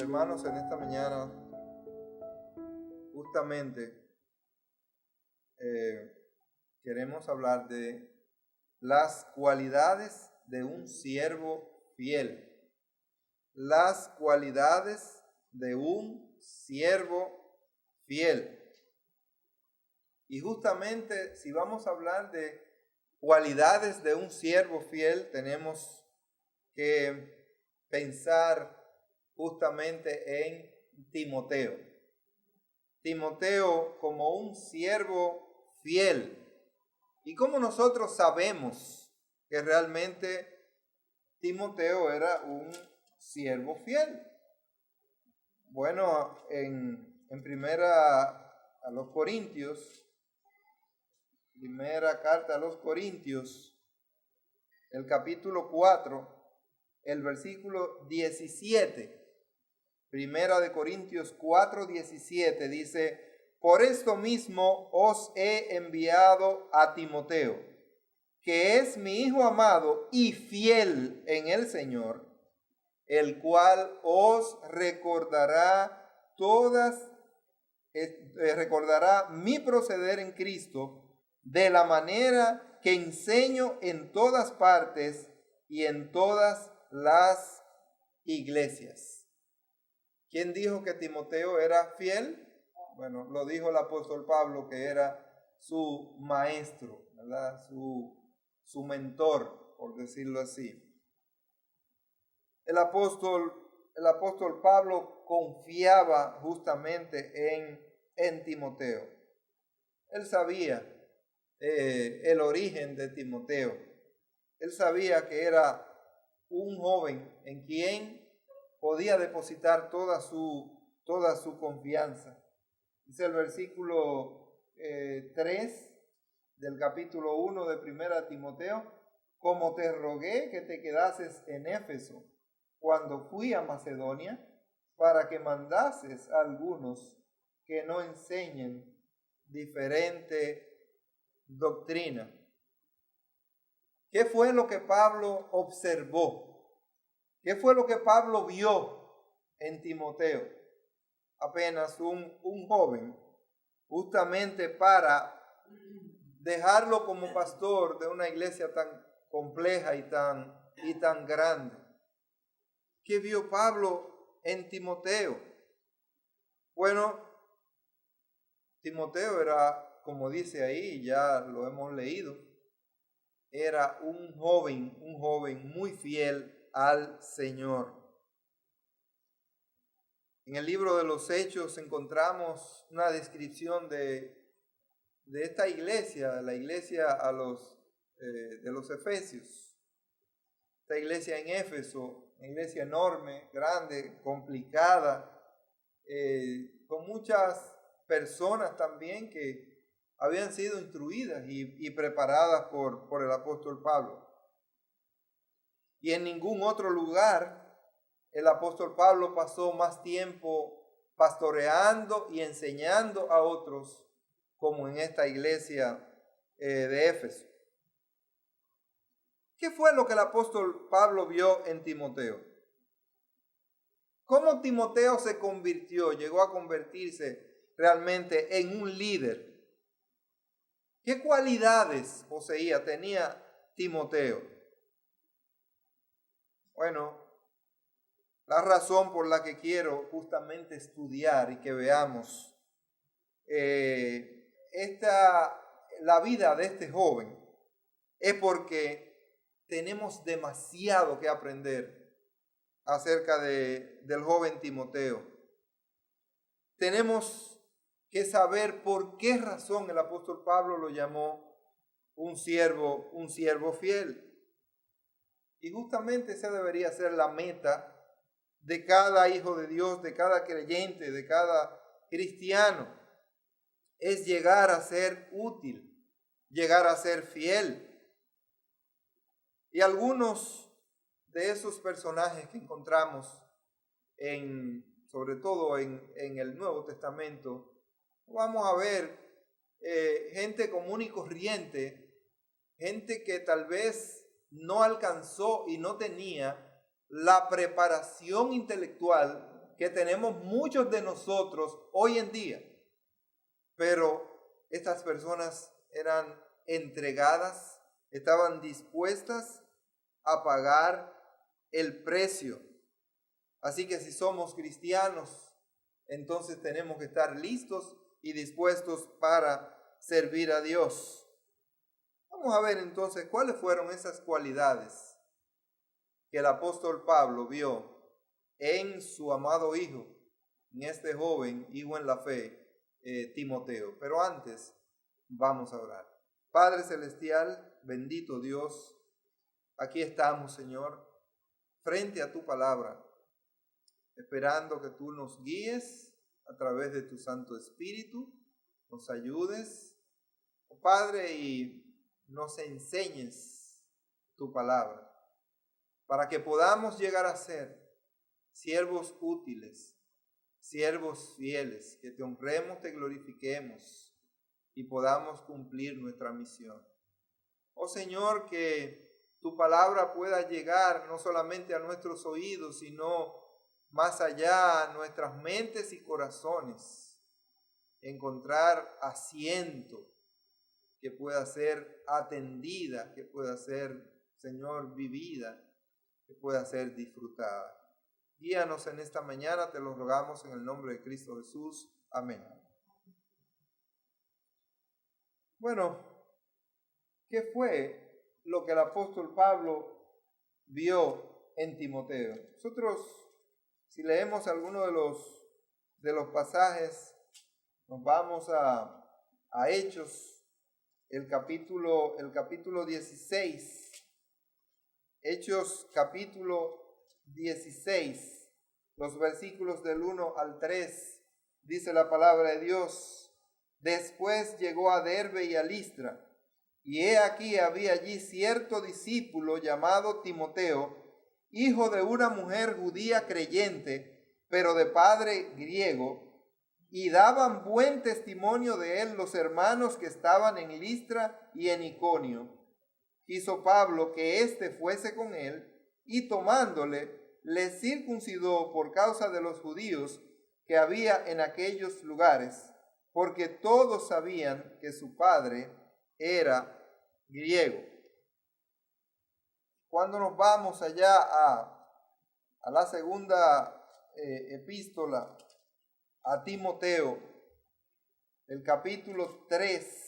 hermanos, en esta mañana justamente queremos hablar de las cualidades de un siervo fiel. Las cualidades de un siervo fiel. Y justamente si vamos a hablar de cualidades de un siervo fiel, tenemos que pensar justamente en Timoteo. Timoteo como un siervo fiel. ¿Y cómo nosotros sabemos que realmente Timoteo era un siervo fiel? Bueno, en primera a los Corintios, primera carta a los Corintios, el capítulo 4, el versículo 17. Primera de Corintios 4, 17 dice: por esto mismo os he enviado a Timoteo, que es mi hijo amado y fiel en el Señor, el cual os recordará recordará mi proceder en Cristo, de la manera que enseño en todas partes y en todas las iglesias. ¿Quién dijo que Timoteo era fiel? Bueno, lo dijo el apóstol Pablo, que era su maestro, ¿verdad? Su mentor, por decirlo así. El apóstol Pablo confiaba justamente en Timoteo. Él sabía el origen de Timoteo. Él sabía que era un joven en quien podía depositar toda su confianza. Dice el versículo 3 del capítulo 1 de Primera Timoteo: como te rogué que te quedases en Éfeso cuando fui a Macedonia, para que mandases a algunos que no enseñen diferente doctrina. ¿Qué fue lo que Pablo observó? ¿Qué fue lo que Pablo vio en Timoteo? Apenas un joven, justamente para dejarlo como pastor de una iglesia tan compleja y tan grande. ¿Qué vio Pablo en Timoteo? Bueno, Timoteo era, como dice ahí, ya lo hemos leído, era un joven muy fiel al Señor. En el libro de los Hechos encontramos una descripción de esta iglesia, la iglesia de los Efesios. Esta iglesia en Éfeso, una iglesia enorme, grande, complicada, con muchas personas también que habían sido instruidas y preparadas por el apóstol Pablo. Y en ningún otro lugar el apóstol Pablo pasó más tiempo pastoreando y enseñando a otros como en esta iglesia de Éfeso. ¿Qué fue lo que el apóstol Pablo vio en Timoteo? ¿Cómo Timoteo llegó a convertirse realmente en un líder? ¿Qué cualidades tenía Timoteo? Bueno, la razón por la que quiero justamente estudiar y que veamos la vida de este joven es porque tenemos demasiado que aprender acerca del joven Timoteo. Tenemos que saber por qué razón el apóstol Pablo lo llamó un siervo fiel. Y justamente esa debería ser la meta de cada hijo de Dios, de cada creyente, de cada cristiano. Es llegar a ser útil, llegar a ser fiel. Y algunos de esos personajes que encontramos sobre todo en el Nuevo Testamento, vamos a ver gente común y corriente, gente que tal vez no alcanzó y no tenía la preparación intelectual que tenemos muchos de nosotros hoy en día. Pero estas personas eran entregadas, estaban dispuestas a pagar el precio. Así que si somos cristianos, entonces tenemos que estar listos y dispuestos para servir a Dios. Vamos a ver entonces cuáles fueron esas cualidades que el apóstol Pablo vio en su amado hijo, en este joven hijo en la fe, Timoteo. Pero antes vamos a orar. Padre Celestial, bendito Dios, aquí estamos, Señor, frente a tu palabra, esperando que tú nos guíes a través de tu Santo Espíritu, nos ayudes, oh Padre, y nos enseñes tu palabra, para que podamos llegar a ser siervos útiles, siervos fieles, que te honremos, te glorifiquemos y podamos cumplir nuestra misión. Oh Señor, que tu palabra pueda llegar no solamente a nuestros oídos, sino más allá a nuestras mentes y corazones, encontrar asiento, que pueda ser atendida, que pueda ser, Señor, vivida, que pueda ser disfrutada. Guíanos en esta mañana, te lo rogamos en el nombre de Cristo Jesús. Amén. Bueno, ¿qué fue lo que el apóstol Pablo vio en Timoteo? Nosotros, si leemos alguno de los pasajes, nos vamos a Hechos, el capítulo 16. Hechos capítulo 16, los versículos del 1 al 3, dice la palabra de Dios: Después llegó a Derbe y a Listra, y he aquí había allí cierto discípulo llamado Timoteo, hijo de una mujer judía creyente, pero de padre griego, y daban buen testimonio de él los hermanos que estaban en Listra y en Iconio. Quiso Pablo que éste fuese con él, y tomándole, le circuncidó por causa de los judíos que había en aquellos lugares, porque todos sabían que su padre era griego. Cuando nos vamos allá a la segunda epístola a Timoteo, el capítulo 3,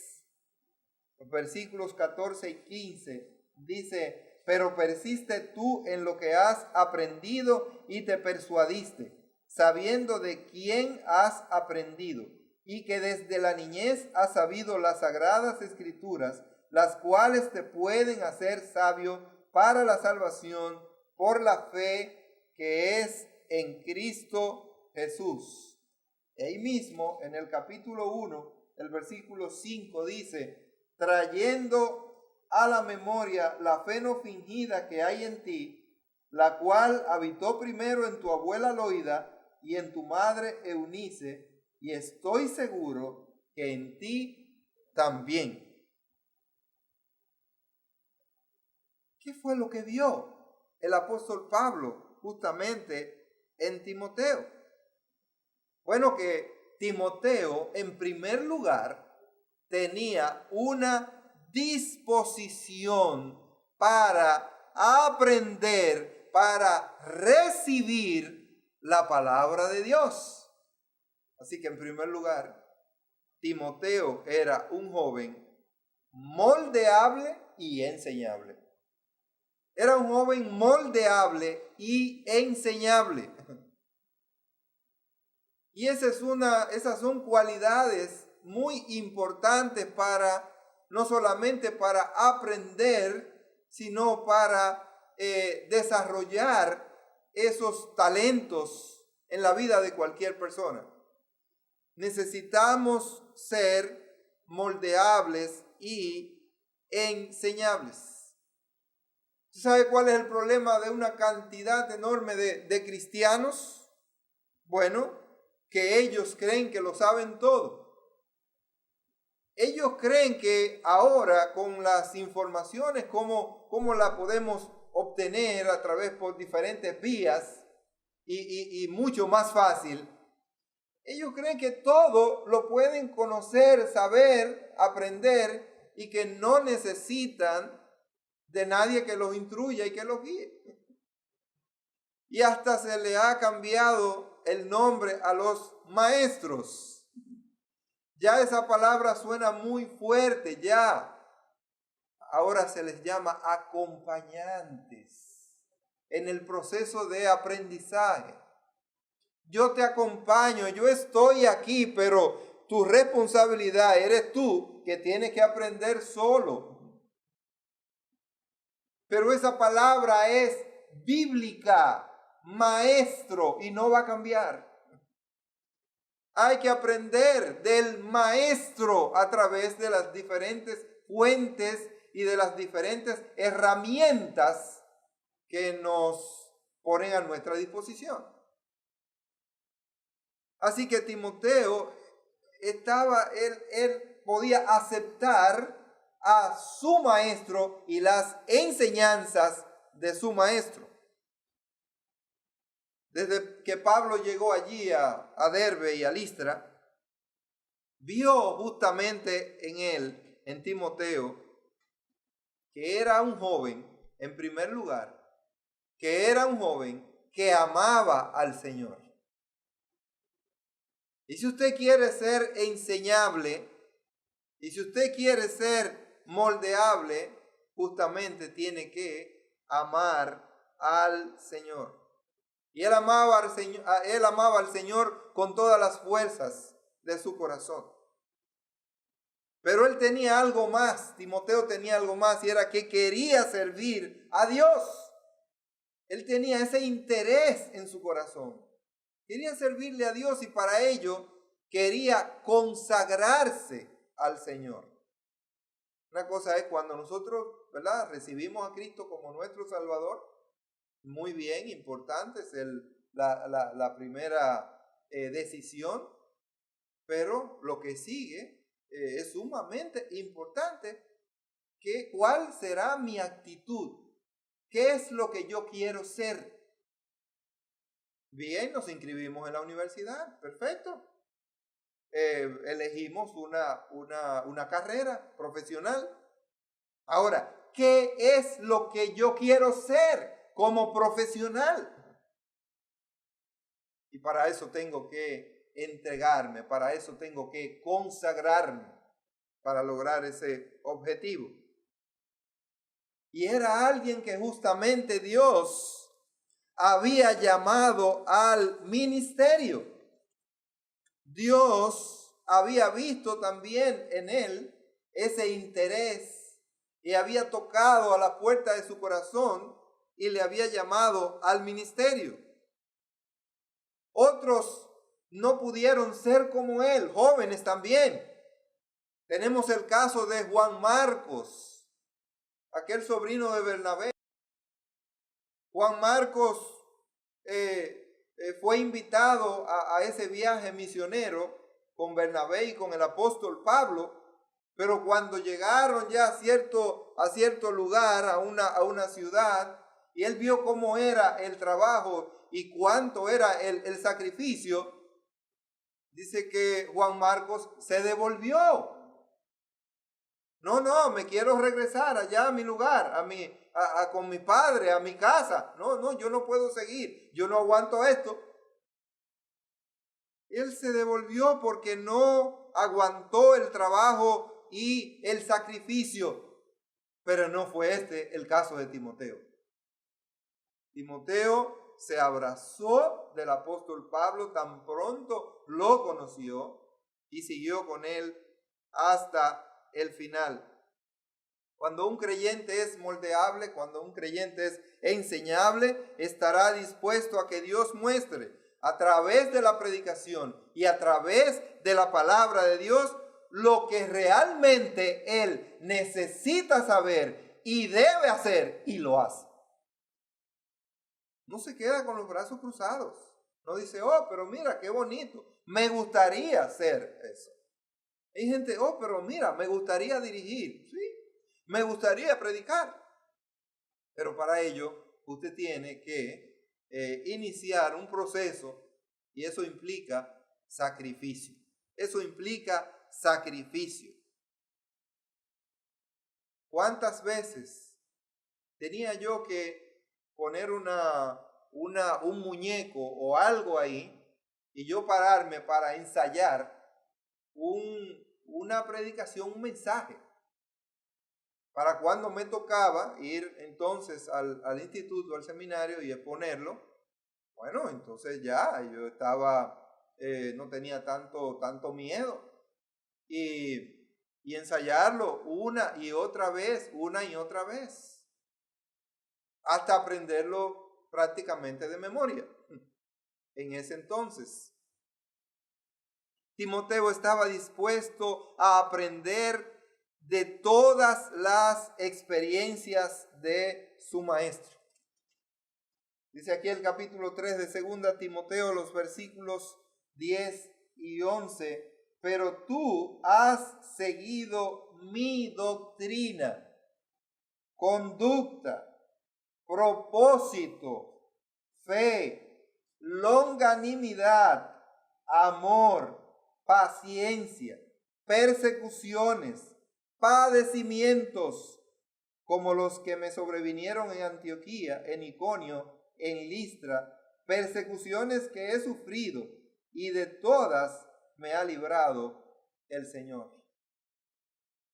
los versículos 14 y 15, dice: Pero persiste tú en lo que has aprendido y te persuadiste, sabiendo de quién has aprendido, y que desde la niñez has sabido las sagradas escrituras, las cuales te pueden hacer sabio para la salvación por la fe que es en Cristo Jesús. Y ahí mismo, en el capítulo 1, el versículo 5 dice: Trayendo a la memoria la fe no fingida que hay en ti, la cual habitó primero en tu abuela Loida y en tu madre Eunice, y estoy seguro que en ti también. ¿Qué fue lo que vio el apóstol Pablo justamente en Timoteo? Bueno, que Timoteo, en primer lugar, tenía una disposición para aprender, para recibir la palabra de Dios. Así que en primer lugar, Timoteo era un joven moldeable y enseñable. Era un joven moldeable y enseñable. Y esas son cualidades muy importantes para, no solamente para aprender, sino para desarrollar esos talentos en la vida de cualquier persona. Necesitamos ser moldeables y enseñables. ¿Sabe cuál es el problema de una cantidad enorme de cristianos? Bueno, que ellos creen que lo saben todo. Ellos creen que ahora con las informaciones, cómo la podemos obtener a través por diferentes vías, y mucho más fácil, ellos creen que todo lo pueden conocer, saber, aprender y que no necesitan de nadie que los instruya y que los guíe. Y hasta se le ha cambiado el nombre a los maestros. Ya esa palabra suena muy fuerte, ya. Ahora se les llama acompañantes en el proceso de aprendizaje. Yo te acompaño, yo estoy aquí, pero tu responsabilidad eres tú que tienes que aprender solo. Pero esa palabra es bíblica, maestro, y no va a cambiar. Hay que aprender del maestro a través de las diferentes fuentes y de las diferentes herramientas que nos ponen a nuestra disposición. Así que Timoteo él podía aceptar a su maestro y las enseñanzas de su maestro. Desde que Pablo llegó allí a Derbe y a Listra, vio justamente en él, en Timoteo, que era un joven, en primer lugar, que era un joven que amaba al Señor. Y si usted quiere ser enseñable, y si usted quiere ser moldeable, justamente tiene que amar al Señor. Y él amaba al Señor con todas las fuerzas de su corazón. Pero él tenía algo más, Timoteo tenía algo más, y era que quería servir a Dios. Él tenía ese interés en su corazón. Quería servirle a Dios y para ello quería consagrarse al Señor. Una cosa es cuando nosotros, ¿verdad?, recibimos a Cristo como nuestro Salvador. Muy bien, importante, es la primera decisión, pero lo que sigue es sumamente importante. ¿Cuál será mi actitud? ¿Qué es lo que yo quiero ser? Bien, nos inscribimos en la universidad, perfecto. Elegimos una carrera profesional. Ahora, ¿qué es lo que yo quiero ser como profesional? Y para eso tengo que entregarme, para eso tengo que consagrarme, para lograr ese objetivo. Y era alguien que justamente Dios había llamado al ministerio. Dios había visto también en él ese interés y había tocado a la puerta de su corazón y le había llamado al ministerio. Otros no pudieron ser como él, jóvenes también. Tenemos el caso de Juan Marcos, aquel sobrino de Bernabé. Juan Marcos fue invitado a ese viaje misionero con Bernabé y con el apóstol Pablo, pero cuando llegaron ya a cierto lugar, a una ciudad, y él vio cómo era el trabajo y cuánto era el sacrificio, dice que Juan Marcos se devolvió. No, me quiero regresar allá a mi lugar, con mi padre, a mi casa. No, yo no puedo seguir, yo no aguanto esto. Él se devolvió porque no aguantó el trabajo y el sacrificio. Pero no fue este el caso de Timoteo. Timoteo se abrazó del apóstol Pablo tan pronto lo conoció y siguió con él hasta el final. Cuando un creyente es moldeable, cuando un creyente es enseñable, estará dispuesto a que Dios muestre a través de la predicación y a través de la palabra de Dios lo que realmente él necesita saber y debe hacer, y lo hace. No se queda con los brazos cruzados. No dice, oh, pero mira, qué bonito. Me gustaría hacer eso. Hay gente, oh, pero mira, me gustaría dirigir. Sí, me gustaría predicar. Pero para ello, usted tiene que iniciar un proceso y eso implica sacrificio. Eso implica sacrificio. ¿Cuántas veces tenía yo que poner un muñeco o algo ahí y yo pararme para ensayar una predicación, un mensaje? Para cuando me tocaba ir entonces al instituto, al seminario y exponerlo, bueno, entonces ya yo estaba, no tenía tanto miedo. Y ensayarlo una y otra vez, hasta aprenderlo prácticamente de memoria. En ese entonces, Timoteo estaba dispuesto a aprender de todas las experiencias de su maestro. Dice aquí el capítulo 3 de 2 Timoteo, los versículos 10 y 11. Pero tú has seguido mi doctrina, conducta, propósito, fe, longanimidad, amor, paciencia, persecuciones, padecimientos, como los que me sobrevinieron en Antioquía, en Iconio, en Listra, persecuciones que he sufrido, y de todas me ha librado el Señor.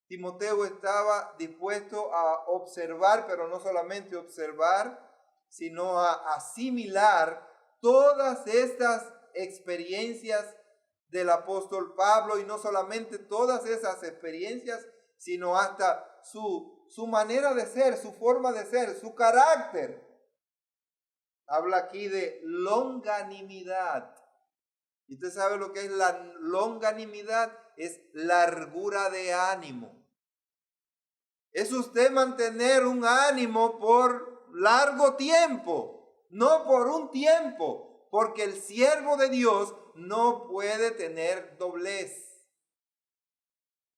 Timoteo estaba dispuesto a observar, pero no solamente observar, sino a asimilar todas estas experiencias del apóstol Pablo, y no solamente todas esas experiencias, sino hasta su manera de ser, su forma de ser, su carácter. Habla aquí de longanimidad. ¿Y usted sabe lo que es la longanimidad? Es largura de ánimo. Es usted mantener un ánimo por largo tiempo, no por un tiempo, porque el siervo de Dios no puede tener doblez.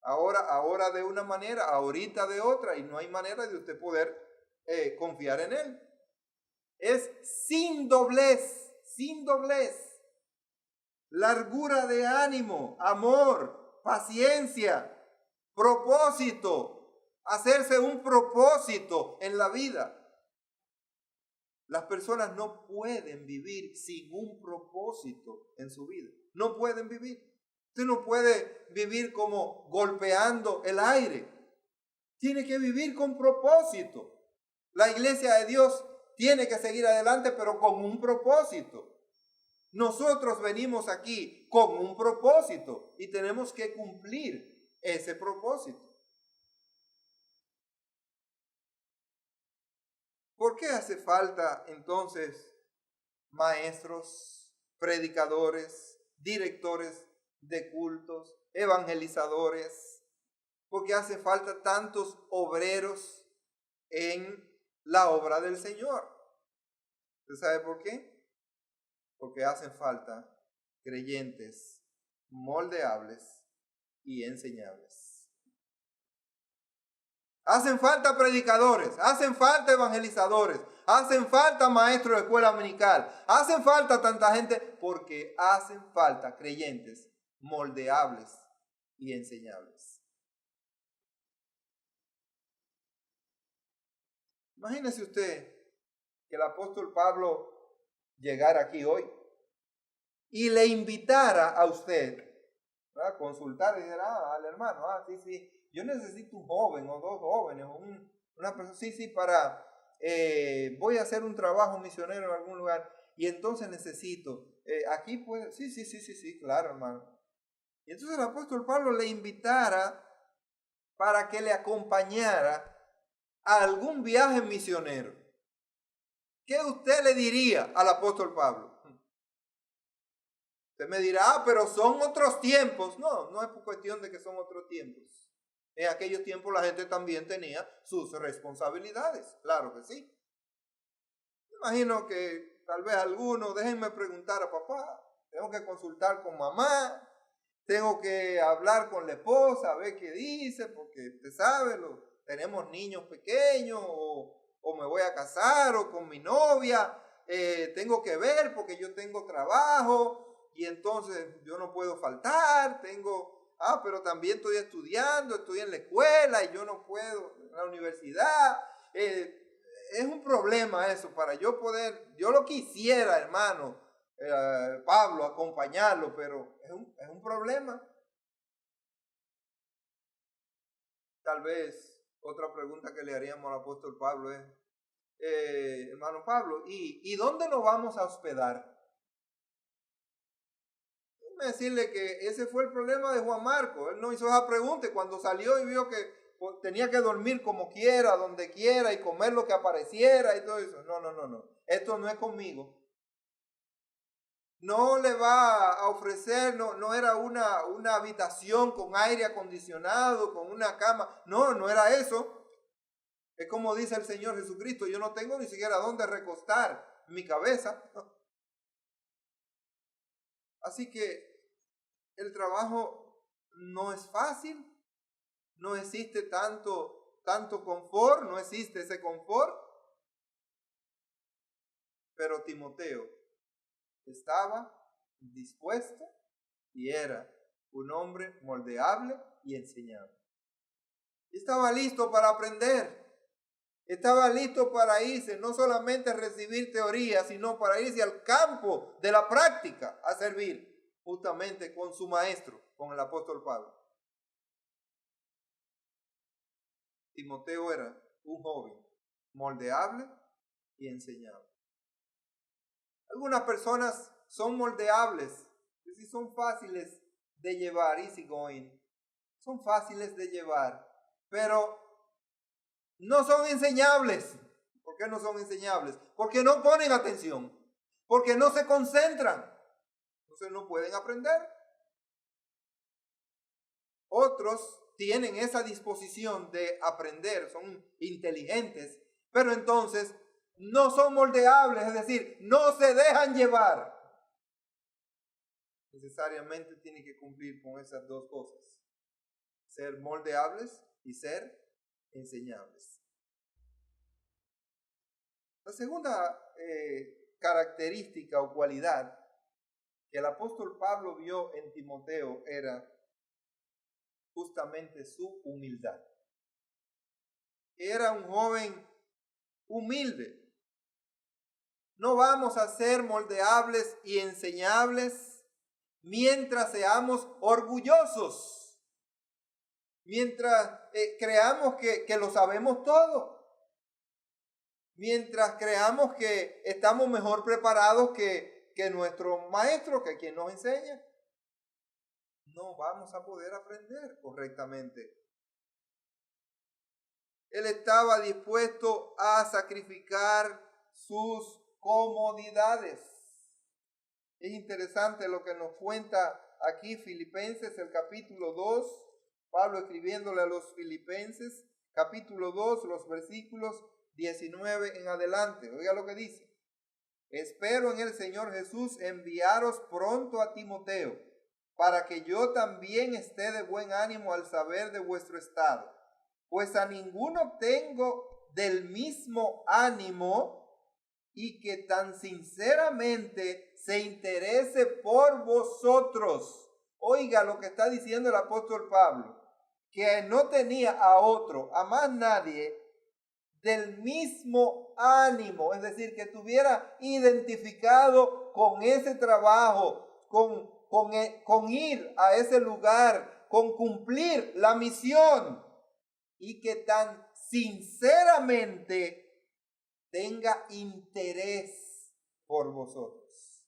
Ahora de una manera, ahorita de otra, y no hay manera de usted poder confiar en él. Es sin doblez, sin doblez. Largura de ánimo, amor, paciencia, propósito, hacerse un propósito en la vida. Las personas no pueden vivir sin un propósito en su vida. No pueden vivir. Usted no puede vivir como golpeando el aire. Tiene que vivir con propósito. La iglesia de Dios tiene que seguir adelante, pero con un propósito. Nosotros venimos aquí con un propósito y tenemos que cumplir ese propósito. ¿Por qué hace falta entonces maestros, predicadores, directores de cultos, evangelizadores? ¿Por qué hace falta tantos obreros en la obra del Señor? ¿Usted sabe por qué? Porque hacen falta creyentes moldeables y enseñables. Hacen falta predicadores, hacen falta evangelizadores, hacen falta maestros de escuela dominical, hacen falta tanta gente porque hacen falta creyentes moldeables y enseñables. Imagínese usted que el apóstol Pablo llegara aquí hoy y le invitara a usted a consultar y dijera al hermano, sí, yo necesito un joven o dos jóvenes o una persona, para, voy a hacer un trabajo misionero en algún lugar y entonces necesito, aquí puede, sí, claro, hermano. Y entonces el apóstol Pablo le invitara para que le acompañara a algún viaje misionero. ¿Qué usted le diría al apóstol Pablo? Usted me dirá, pero son otros tiempos. No es por cuestión de que son otros tiempos. En aquellos tiempos la gente también tenía sus responsabilidades, claro que sí. Me imagino que tal vez algunos, déjenme preguntar a papá, tengo que consultar con mamá, tengo que hablar con la esposa, a ver qué dice, porque usted sabe, tenemos niños pequeños, o me voy a casar, o con mi novia, tengo que ver porque yo tengo trabajo y entonces yo no puedo faltar, pero también estoy estudiando, estoy en la escuela y yo no puedo, en la universidad. Es un problema eso, para yo poder, yo lo quisiera, hermano, Pablo, acompañarlo, pero es un problema. Tal vez otra pregunta que le haríamos al apóstol Pablo es, hermano Pablo, ¿y dónde nos vamos a hospedar? Déjame decirle que ese fue el problema de Juan Marcos. Él no hizo esa pregunta y cuando salió y vio que tenía que dormir como quiera, donde quiera y comer lo que apareciera y todo eso. No. Esto no es conmigo. No le va a ofrecer, no era una habitación con aire acondicionado, con una cama. No era eso. Es como dice el Señor Jesucristo, yo no tengo ni siquiera dónde recostar mi cabeza. Así que el trabajo no es fácil, no existe tanto confort, no existe ese confort. Pero Timoteo estaba dispuesto y era un hombre moldeable y enseñable. Estaba listo para aprender. Estaba listo para irse, no solamente a recibir teoría, sino para irse al campo de la práctica a servir justamente con su maestro, con el apóstol Pablo. Timoteo era un joven moldeable y enseñable. Algunas personas son moldeables, es decir, son fáciles de llevar, easygoing, son fáciles de llevar, pero no son enseñables. ¿Por qué no son enseñables? Porque no ponen atención, porque no se concentran, entonces no pueden aprender. Otros tienen esa disposición de aprender, son inteligentes, pero entonces no son moldeables, es decir, no se dejan llevar. Necesariamente tienen que cumplir con esas dos cosas: ser moldeables y ser enseñables. La segunda característica o cualidad que el apóstol Pablo vio en Timoteo era justamente su humildad. Era un joven humilde. No vamos a ser moldeables y enseñables mientras seamos orgullosos, mientras creamos que lo sabemos todo, mientras creamos que estamos mejor preparados que nuestro maestro, que quien nos enseña. No vamos a poder aprender correctamente. Él estaba dispuesto a sacrificar sus comodidades. Es interesante lo que nos cuenta aquí Filipenses, el capítulo 2, Pablo escribiéndole a los Filipenses, capítulo 2, los versículos 19 en adelante. Oiga lo que dice: espero en el Señor Jesús enviaros pronto a Timoteo, para que yo también esté de buen ánimo al saber de vuestro estado. Pues a ninguno tengo del mismo ánimo y que tan sinceramente se interese por vosotros. Oiga lo que está diciendo el apóstol Pablo, que no tenía a otro, a más nadie, del mismo ánimo, es decir, que estuviera identificado con ese trabajo, con ir a ese lugar, con cumplir la misión, y que tan sinceramente tenga interés por vosotros.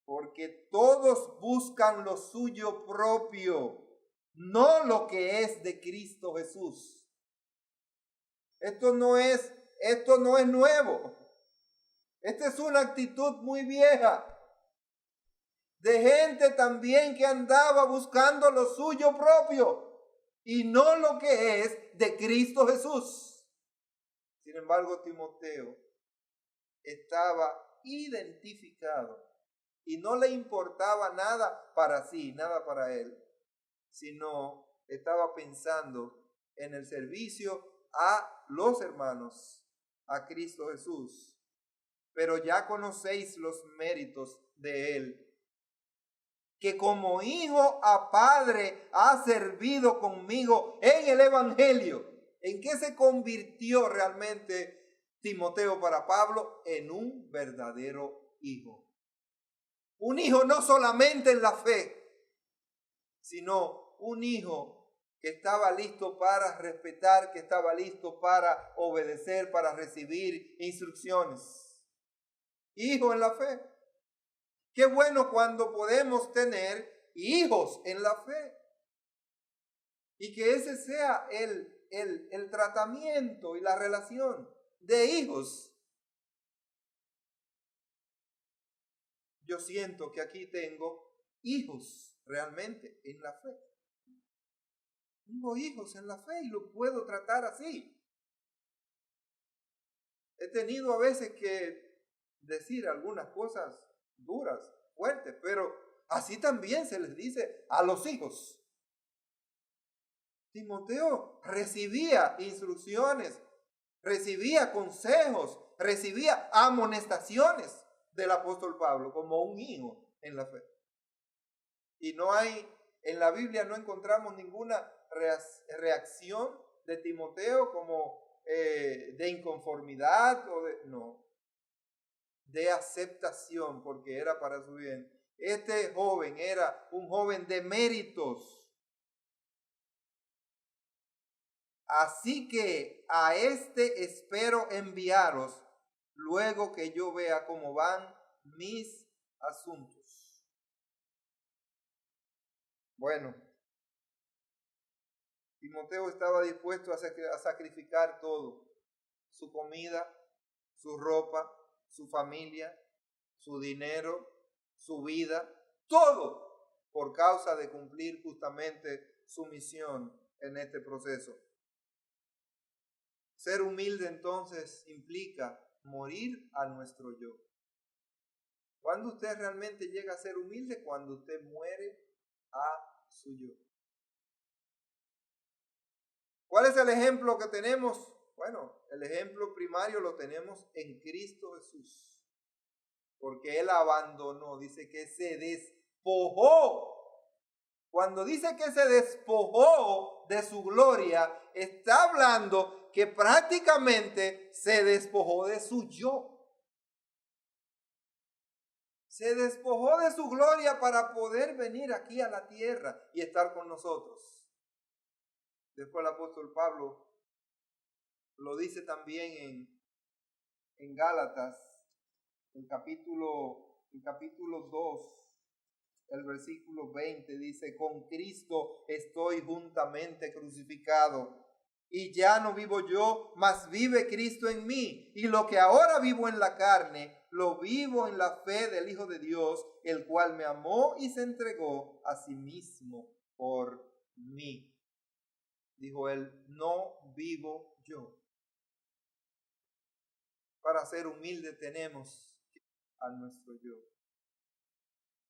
Porque todos buscan lo suyo propio, no lo que es de Cristo Jesús. Esto no es nuevo. Esta es una actitud muy vieja de gente también que andaba buscando lo suyo propio y no lo que es de Cristo Jesús. Sin embargo, Timoteo estaba identificado y no le importaba nada para sí, nada para él, sino estaba pensando en el servicio a los hermanos, a Cristo Jesús pero ya conocéis los méritos de él, que como hijo a padre ha servido conmigo en el evangelio. ¿En qué se convirtió realmente Timoteo para Pablo? En un verdadero hijo. Un hijo no solamente en la fe, sino un hijo que estaba listo para respetar, que estaba listo para obedecer, para recibir instrucciones. Hijo en la fe. Qué bueno cuando podemos tener hijos en la fe. Y que ese sea el tratamiento y la relación de hijos. Yo siento que aquí tengo hijos realmente en la fe. Tengo hijos en la fe y lo puedo tratar así. He tenido a veces que decir algunas cosas duras, fuertes, pero así también se les dice a los hijos. Timoteo recibía instrucciones, recibía consejos, recibía amonestaciones del apóstol Pablo como un hijo en la fe. Y no hay, en la Biblia no encontramos ninguna reacción de Timoteo como de inconformidad o de aceptación, porque era para su bien. Este joven era un joven de méritos. Así que a este espero enviaros luego que yo vea cómo van mis asuntos. Bueno, Timoteo estaba dispuesto a sacrificar todo, su comida, su ropa, su familia, su dinero, su vida, todo por causa de cumplir justamente su misión en este proceso. Ser humilde entonces implica morir a nuestro yo. ¿Cuándo usted realmente llega a ser humilde? Cuando usted muere a su yo. ¿Cuál es el ejemplo que tenemos? Bueno, el ejemplo primario lo tenemos en Cristo Jesús. Porque Él abandonó, dice que se despojó. Cuando dice que se despojó de su gloria, está hablando que prácticamente se despojó de su yo. Se despojó de su gloria para poder venir aquí a la tierra y estar con nosotros. Después el apóstol Pablo lo dice también en Gálatas, el capítulo 2, el versículo 20, dice: con Cristo estoy juntamente crucificado, y ya no vivo yo, mas vive Cristo en mí. Y lo que ahora vivo en la carne, lo vivo en la fe del Hijo de Dios, el cual me amó y se entregó a sí mismo por mí. Dijo él, no vivo yo. Para ser humilde tenemos que morir a nuestro yo.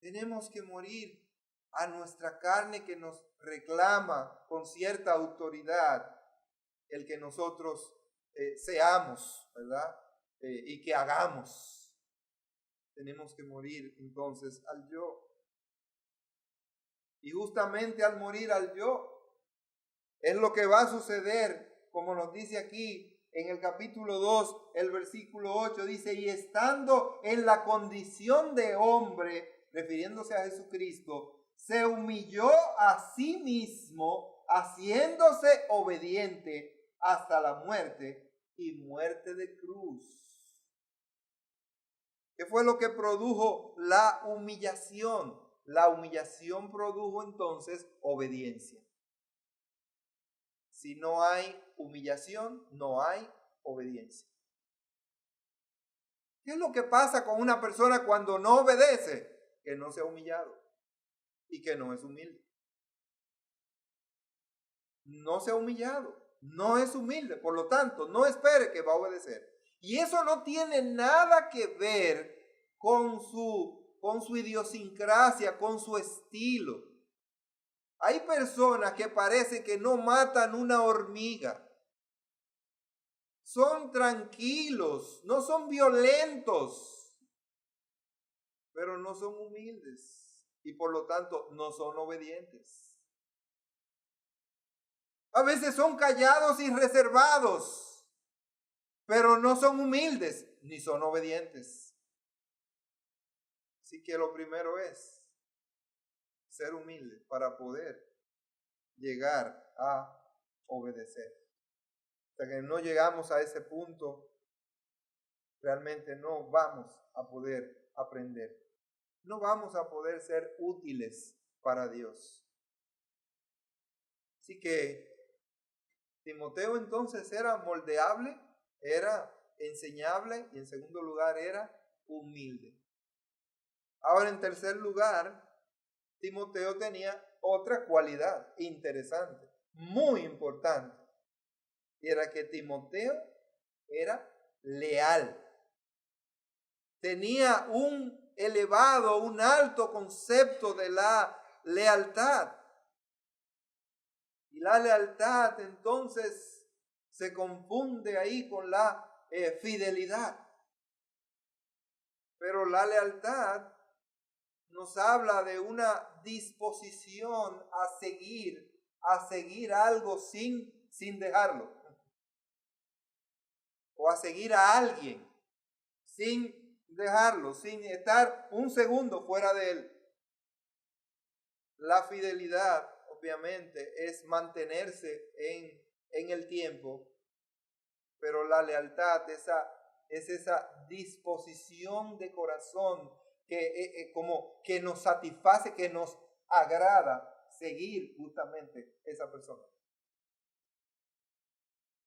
Tenemos que morir a nuestra carne que nos reclama con cierta autoridad el que nosotros seamos, ¿verdad? Y que hagamos. Tenemos que morir entonces al yo. Y justamente al morir al yo, es lo que va a suceder, como nos dice aquí en el capítulo 2, el versículo 8, dice: y estando en la condición de hombre, refiriéndose a Jesucristo, se humilló a sí mismo, haciéndose obediente hasta la muerte y muerte de cruz. ¿Qué fue lo que produjo la humillación? La humillación produjo entonces obediencia. Si no hay humillación, no hay obediencia. ¿Qué es lo que pasa con una persona cuando no obedece? Que no se ha humillado y que no es humilde. No se ha humillado, no es humilde, por lo tanto, no espere que va a obedecer. Y eso no tiene nada que ver con su idiosincrasia, con su estilo. Hay personas que parece que no matan una hormiga. son tranquilos, no son violentos, pero no son humildes y por lo tanto no son obedientes. A veces son callados y reservados, pero no son humildes ni son obedientes. Así que lo primero es ser humilde para poder llegar a obedecer. Hasta que no llegamos a ese punto, realmente no vamos a poder aprender. No vamos a poder ser útiles para Dios. Así que Timoteo entonces era moldeable, era enseñable y en segundo lugar era humilde. Ahora en tercer lugar, Timoteo tenía otra cualidad interesante, muy importante. Y era que Timoteo era leal. Tenía un elevado, un alto concepto de la lealtad. Y la lealtad entonces se confunde ahí con la fidelidad. Pero la lealtad nos habla de una disposición a seguir algo sin dejarlo. O a seguir a alguien sin dejarlo, sin estar un segundo fuera de él. La fidelidad, obviamente, es mantenerse en el tiempo, pero la lealtad es esa disposición de corazón que nos satisface, que nos agrada seguir justamente esa persona.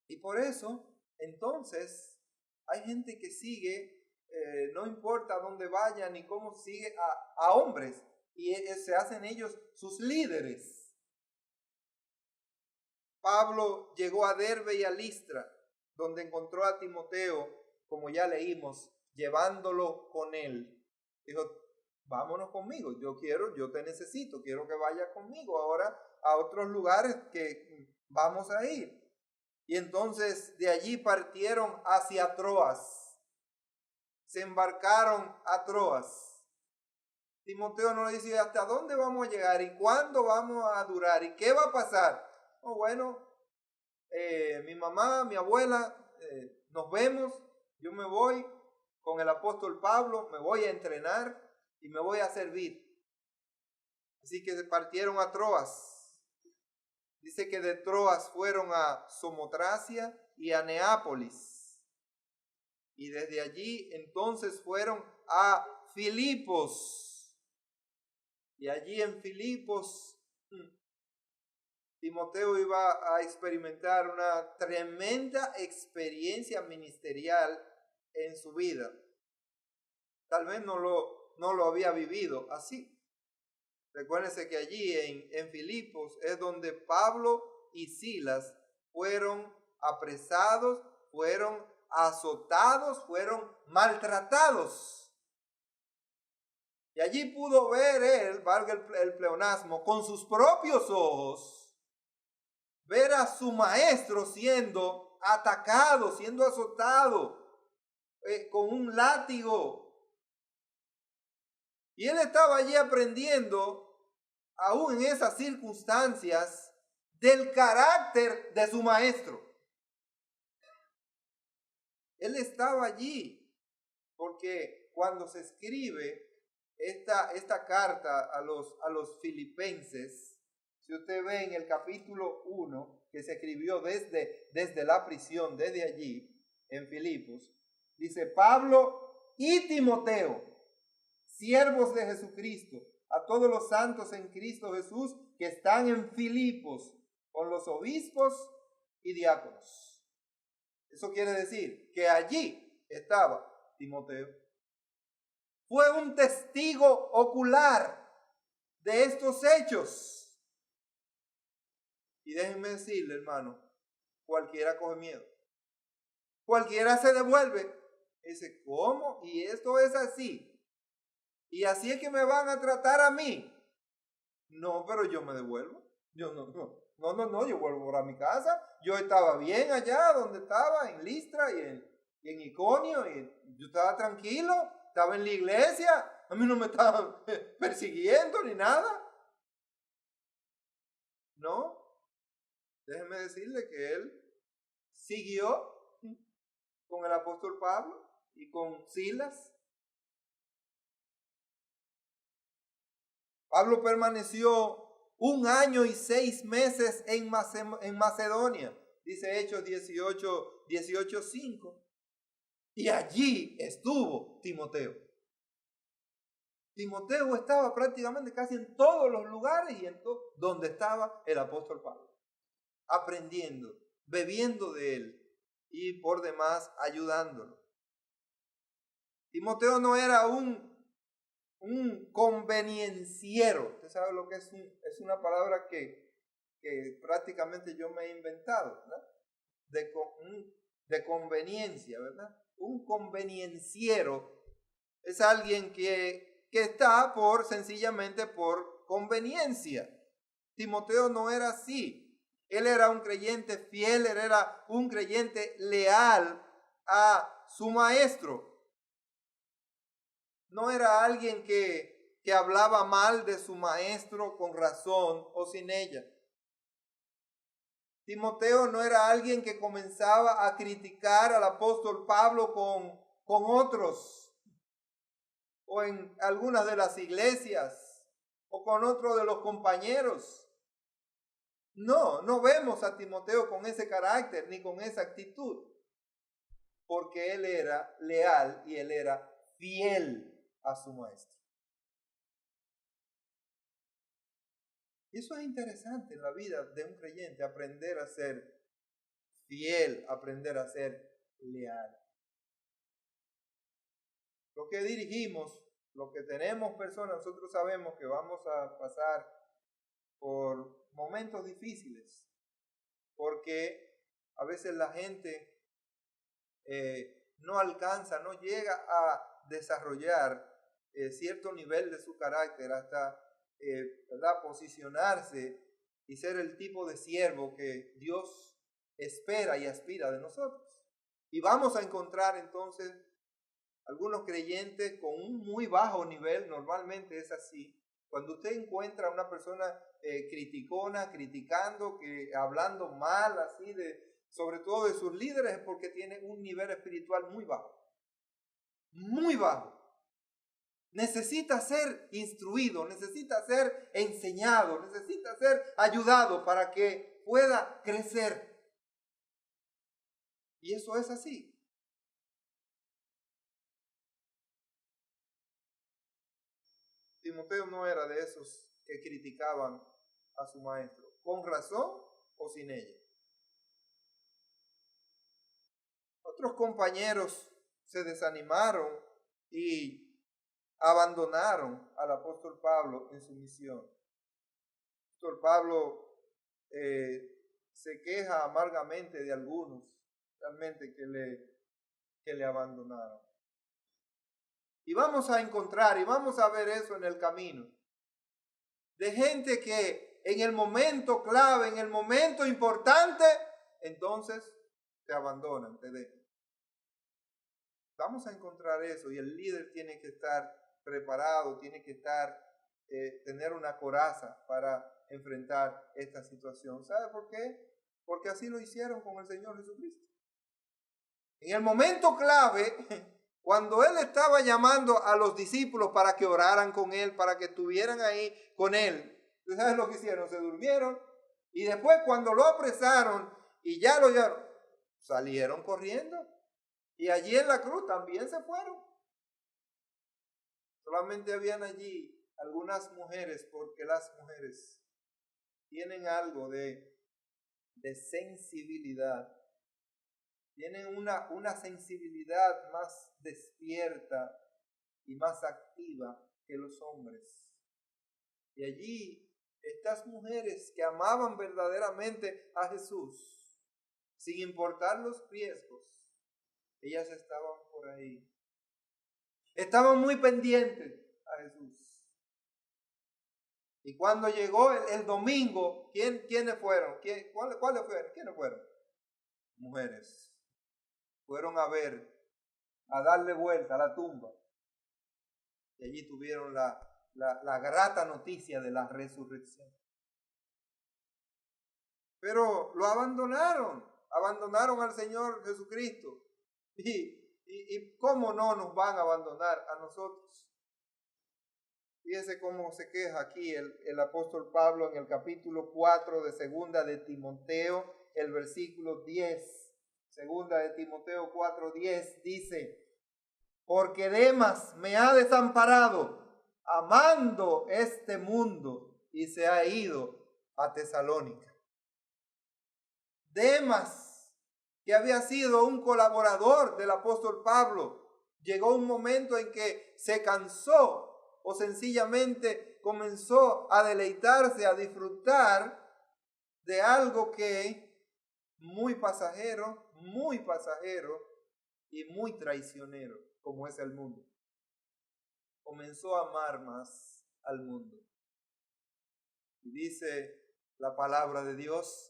Y por eso, entonces, hay gente que sigue, no importa dónde vayan ni cómo, sigue a hombres y se hacen ellos sus líderes. Pablo llegó a Derbe y a Listra, donde encontró a Timoteo, como ya leímos, llevándolo con él. Dijo, vámonos conmigo, yo te necesito, quiero que vayas conmigo ahora a otros lugares que vamos a ir. Y entonces de allí partieron hacia Troas. Se embarcaron a Troas. Timoteo no le dice hasta dónde vamos a llegar y cuándo vamos a durar y qué va a pasar. Oh, bueno, mi mamá, mi abuela, nos vemos, yo me voy con el apóstol Pablo, me voy a entrenar y me voy a servir. Así que partieron a Troas. Dice que de Troas fueron a Somotracia y a Neápolis. Y desde allí entonces fueron a Filipos. Y allí en Filipos, Timoteo iba a experimentar una tremenda experiencia ministerial en su vida. Tal vez no lo había vivido así. Recuérdense que allí en Filipos es donde Pablo y Silas fueron apresados, fueron azotados, fueron maltratados. Y allí pudo ver él, valga el pleonasmo, con sus propios ojos, ver a su maestro siendo atacado, siendo azotado con un látigo. Y él estaba allí aprendiendo, aún en esas circunstancias, del carácter de su maestro. Él estaba allí porque cuando se escribe esta carta a los filipenses, si usted ve en el capítulo 1, que se escribió desde la prisión, desde allí, en Filipos, dice Pablo y Timoteo, siervos de Jesucristo, a todos los santos en Cristo Jesús que están en Filipos, con los obispos y diáconos. Eso quiere decir que allí estaba Timoteo. Fue un testigo ocular de estos hechos. Y déjenme decirle, hermano, cualquiera coge miedo. Cualquiera se devuelve. Dice, ¿cómo? Y esto es así. Y así es que me van a tratar a mí. No, pero yo me devuelvo. Yo no. No, yo vuelvo para mi casa. Yo estaba bien allá donde estaba, en Listra y en Iconio, y yo estaba tranquilo, estaba en la iglesia, a mí no me estaban persiguiendo ni nada. No, déjeme decirle que él siguió con el apóstol Pablo y con Silas. Pablo permaneció 1 año y 6 meses en Macedonia, dice Hechos 18:5. Y allí estuvo Timoteo. Timoteo estaba prácticamente casi en todos los lugares y en todo donde estaba el apóstol Pablo, aprendiendo, bebiendo de él y por demás ayudándolo. Timoteo no era un convenienciero. Usted sabe lo que es una palabra que prácticamente yo me he inventado, ¿verdad? De conveniencia, ¿verdad? Un convenienciero es alguien que está sencillamente por conveniencia. Timoteo no era así. Él era un creyente fiel, él era un creyente leal a su maestro. No era alguien que hablaba mal de su maestro con razón o sin ella. Timoteo no era alguien que comenzaba a criticar al apóstol Pablo con otros, o en algunas de las iglesias, o con otro de los compañeros. No vemos a Timoteo con ese carácter ni con esa actitud, porque él era leal y él era fiel a su maestro. Y eso es interesante en la vida de un creyente, aprender a ser fiel, aprender a ser leal. Lo que dirigimos, lo que tenemos personas, nosotros sabemos que vamos a pasar por momentos difíciles, porque a veces la gente no alcanza, no llega a desarrollar cierto nivel de su carácter hasta ¿verdad? Posicionarse y ser el tipo de siervo que Dios espera y aspira de nosotros. Y vamos a encontrar entonces algunos creyentes con un muy bajo nivel, normalmente es así. Cuando usted encuentra a una persona criticona, criticando, hablando mal así sobre todo de sus líderes, es porque tiene un nivel espiritual muy bajo. Muy bajo. Necesita ser instruido, necesita ser enseñado, necesita ser ayudado para que pueda crecer. Y eso es así. Timoteo no era de esos que criticaban a su maestro, con razón o sin ella. Otros compañeros se desanimaron y abandonaron al apóstol Pablo en su misión. El apóstol Pablo se queja amargamente de algunos realmente que le abandonaron. Y vamos a encontrar y vamos a ver eso en el camino, de gente que en el momento clave, en el momento importante, entonces te abandonan, te dejan. Vamos a encontrar eso y el líder tiene que estar preparado, tiene que tener una coraza para enfrentar esta situación. ¿Sabe por qué? Porque así lo hicieron con el Señor Jesucristo. En el momento clave, cuando Él estaba llamando a los discípulos para que oraran con Él, para que estuvieran ahí con Él, ¿tú sabes lo que hicieron? Se durmieron y después cuando lo apresaron y ya lo hallaron, salieron corriendo. Y allí en la cruz también se fueron. Solamente habían allí algunas mujeres, porque las mujeres tienen algo de sensibilidad. Tienen una sensibilidad más despierta y más activa que los hombres. Y allí estas mujeres que amaban verdaderamente a Jesús, sin importar los riesgos, ellas estaban por ahí. Estaban muy pendientes a Jesús. Y cuando llegó el domingo, ¿quiénes fueron? ¿Cuáles fueron? ¿Quiénes fueron? Mujeres. Fueron a ver, a darle vuelta a la tumba. Y allí tuvieron la grata noticia de la resurrección. Pero lo abandonaron al Señor Jesucristo. ¿Y cómo no nos van a abandonar a nosotros? Fíjense cómo se queja aquí el apóstol Pablo en el capítulo 4 de segunda de Timoteo, el versículo 10. Segunda de Timoteo 4:10 dice: porque Demas me ha desamparado, amando este mundo, y se ha ido a Tesalónica. Demas, que había sido un colaborador del apóstol Pablo, llegó un momento en que se cansó o sencillamente comenzó a deleitarse, a disfrutar de algo que muy pasajero y muy traicionero, como es el mundo. Comenzó a amar más al mundo. Y dice la palabra de Dios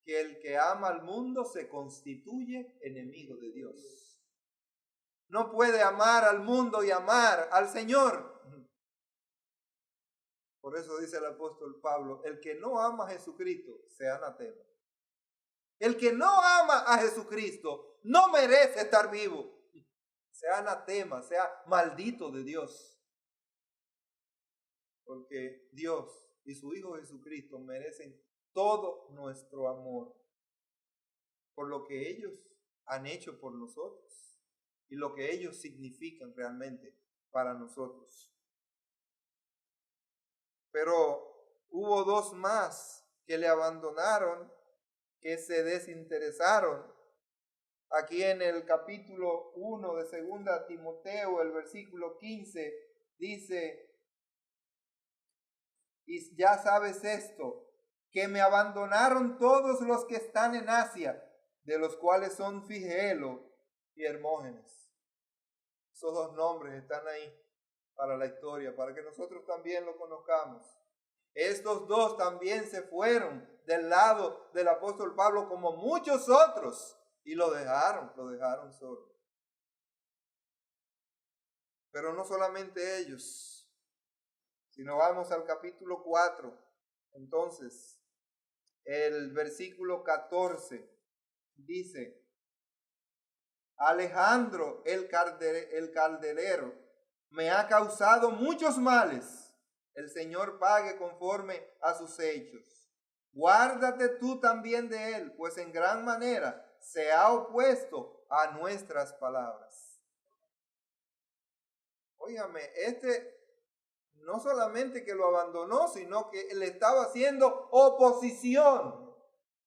que el que ama al mundo se constituye enemigo de Dios. No puede amar al mundo y amar al Señor. Por eso dice el apóstol Pablo, el que no ama a Jesucristo sea anatema. El que no ama a Jesucristo no merece estar vivo. Sea anatema, sea maldito de Dios. Porque Dios y su Hijo Jesucristo merecen todo nuestro amor por lo que ellos han hecho por nosotros y lo que ellos significan realmente para nosotros. Pero hubo dos más que le abandonaron, que se desinteresaron. Aquí en el capítulo 1 de 2 Timoteo, el versículo 15, dice: y ya sabes esto, que me abandonaron todos los que están en Asia, de los cuales son Figelo y Hermógenes. Esos dos nombres están ahí para la historia, para que nosotros también lo conozcamos. Estos dos también se fueron del lado del apóstol Pablo como muchos otros y lo dejaron solo. Pero no solamente ellos, sino vamos al capítulo 4. Entonces, el versículo 14 dice: Alejandro el calderero me ha causado muchos males. El Señor pague conforme a sus hechos. Guárdate tú también de él, pues en gran manera se ha opuesto a nuestras palabras. Óigame, no solamente que lo abandonó, sino que le estaba haciendo oposición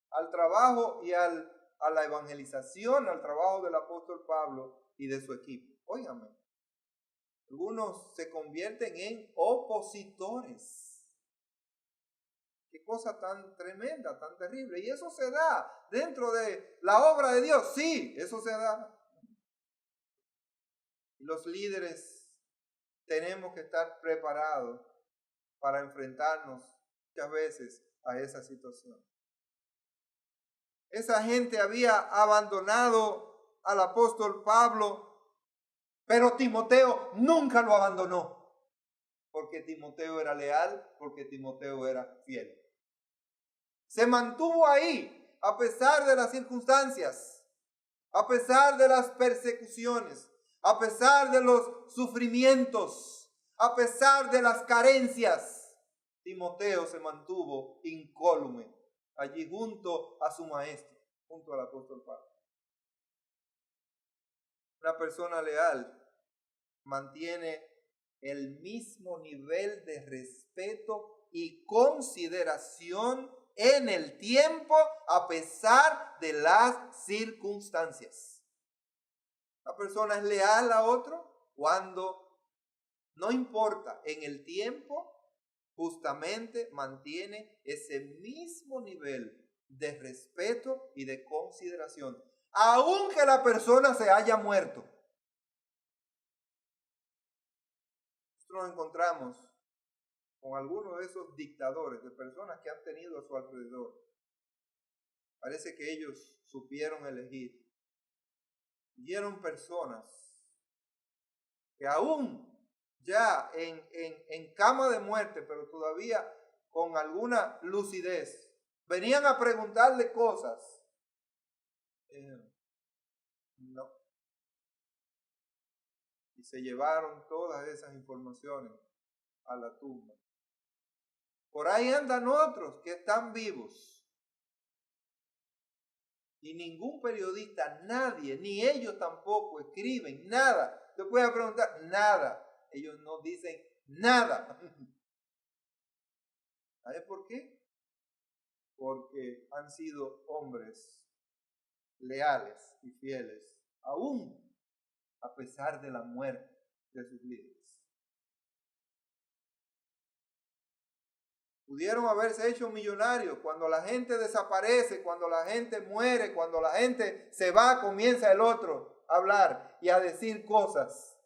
al trabajo y a la evangelización, al trabajo del apóstol Pablo y de su equipo. Óigame, algunos se convierten en opositores. Qué cosa tan tremenda, tan terrible. Y eso se da dentro de la obra de Dios. Sí, eso se da. Los líderes tenemos que estar preparados para enfrentarnos muchas veces a esa situación. Esa gente había abandonado al apóstol Pablo, pero Timoteo nunca lo abandonó, porque Timoteo era leal, porque Timoteo era fiel. Se mantuvo ahí a pesar de las circunstancias, a pesar de las persecuciones, a pesar de los sufrimientos, a pesar de las carencias. Timoteo se mantuvo incólume allí junto a su maestro, junto al apóstol Pablo. Una persona leal mantiene el mismo nivel de respeto y consideración en el tiempo a pesar de las circunstancias. La persona es leal a otro cuando no importa en el tiempo, justamente mantiene ese mismo nivel de respeto y de consideración, aunque la persona se haya muerto. Nosotros nos encontramos con algunos de esos dictadores, de personas que han tenido a su alrededor. Parece que ellos supieron elegir. Vieron personas que aún ya en cama de muerte, pero todavía con alguna lucidez, venían a preguntarle cosas. No. Y se llevaron todas esas informaciones a la tumba. Por ahí andan otros que están vivos. Y ningún periodista, nadie, ni ellos tampoco escriben nada. Te pueden preguntar nada. Ellos no dicen nada. ¿Sabes por qué? Porque han sido hombres leales y fieles, aún a pesar de la muerte de sus líderes. Pudieron haberse hecho millonarios. Cuando la gente desaparece, cuando la gente muere, cuando la gente se va, comienza el otro a hablar y a decir cosas.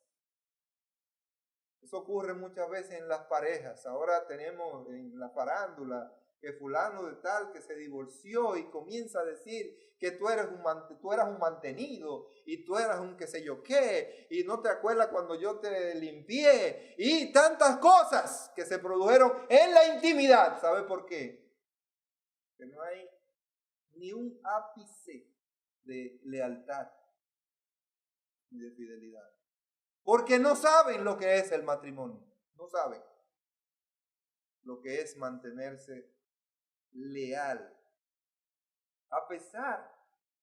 Eso ocurre muchas veces en las parejas. Ahora tenemos en la farándula que fulano de tal que se divorció y comienza a decir que tú eras un mantenido y tú eras un qué sé yo qué y no te acuerdas cuando yo te limpié y tantas cosas que se produjeron en la intimidad. ¿Sabe por qué? Que no hay ni un ápice de lealtad ni de fidelidad. Porque no saben lo que es el matrimonio. No saben lo que es mantenerse leal. A pesar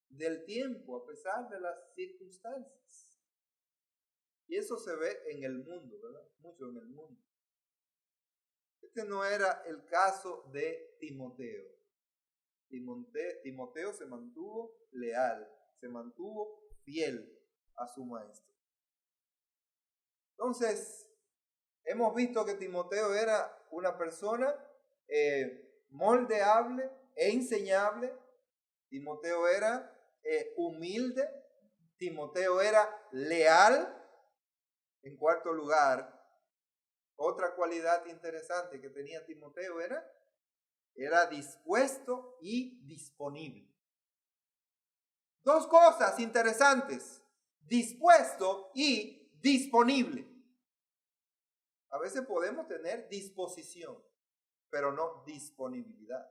del tiempo, a pesar de las circunstancias. Y eso se ve en el mundo, ¿verdad? Mucho en el mundo. Este no era el caso de Timoteo. Timoteo se mantuvo leal, se mantuvo fiel a su maestro. Entonces, hemos visto que Timoteo era una persona moldeable e enseñable. Timoteo era humilde. Timoteo era leal. En cuarto lugar, otra cualidad interesante que tenía Timoteo era dispuesto y disponible. Dos cosas interesantes: dispuesto y disponible. A veces podemos tener disposición, pero no disponibilidad.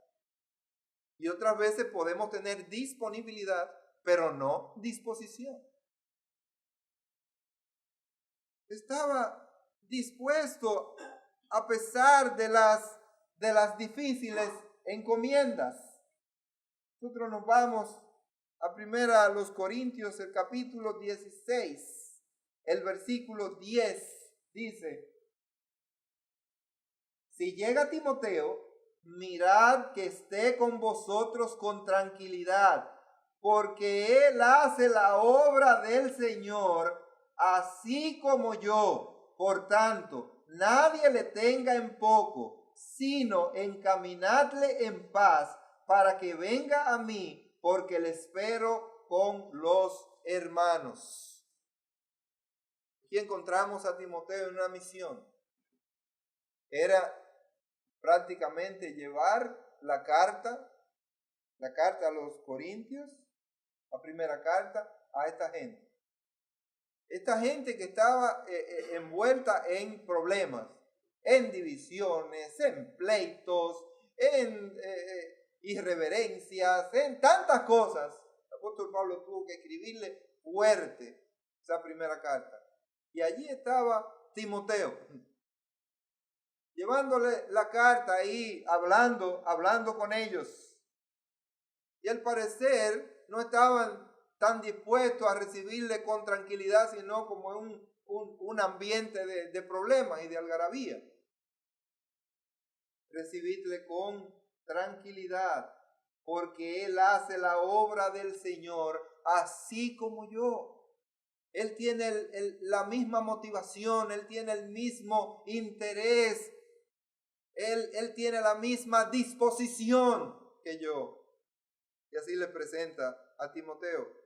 Y otras veces podemos tener disponibilidad, pero no disposición. Estaba dispuesto a pesar de las difíciles encomiendas. Nosotros nos vamos a los Corintios, el capítulo 16, el versículo 10, dice: si llega Timoteo, mirad que esté con vosotros con tranquilidad, porque él hace la obra del Señor, así como yo. Por tanto, nadie le tenga en poco, sino encaminadle en paz, para que venga a mí, porque le espero con los hermanos. Aquí encontramos a Timoteo en una misión. Era prácticamente llevar la carta a los Corintios, la primera carta, a esta gente. Esta gente que estaba envuelta en problemas, en divisiones, en pleitos, en irreverencias, en tantas cosas. El apóstol Pablo tuvo que escribirle fuerte esa primera carta. Y allí estaba Timoteo, llevándole la carta ahí, hablando con ellos. Y al parecer no estaban tan dispuestos a recibirle con tranquilidad, sino como un ambiente de problemas y de algarabía. Recibidle con tranquilidad, porque él hace la obra del Señor así como yo. Él tiene la misma motivación, él tiene el mismo interés, él tiene la misma disposición que yo. Y así le presenta a Timoteo.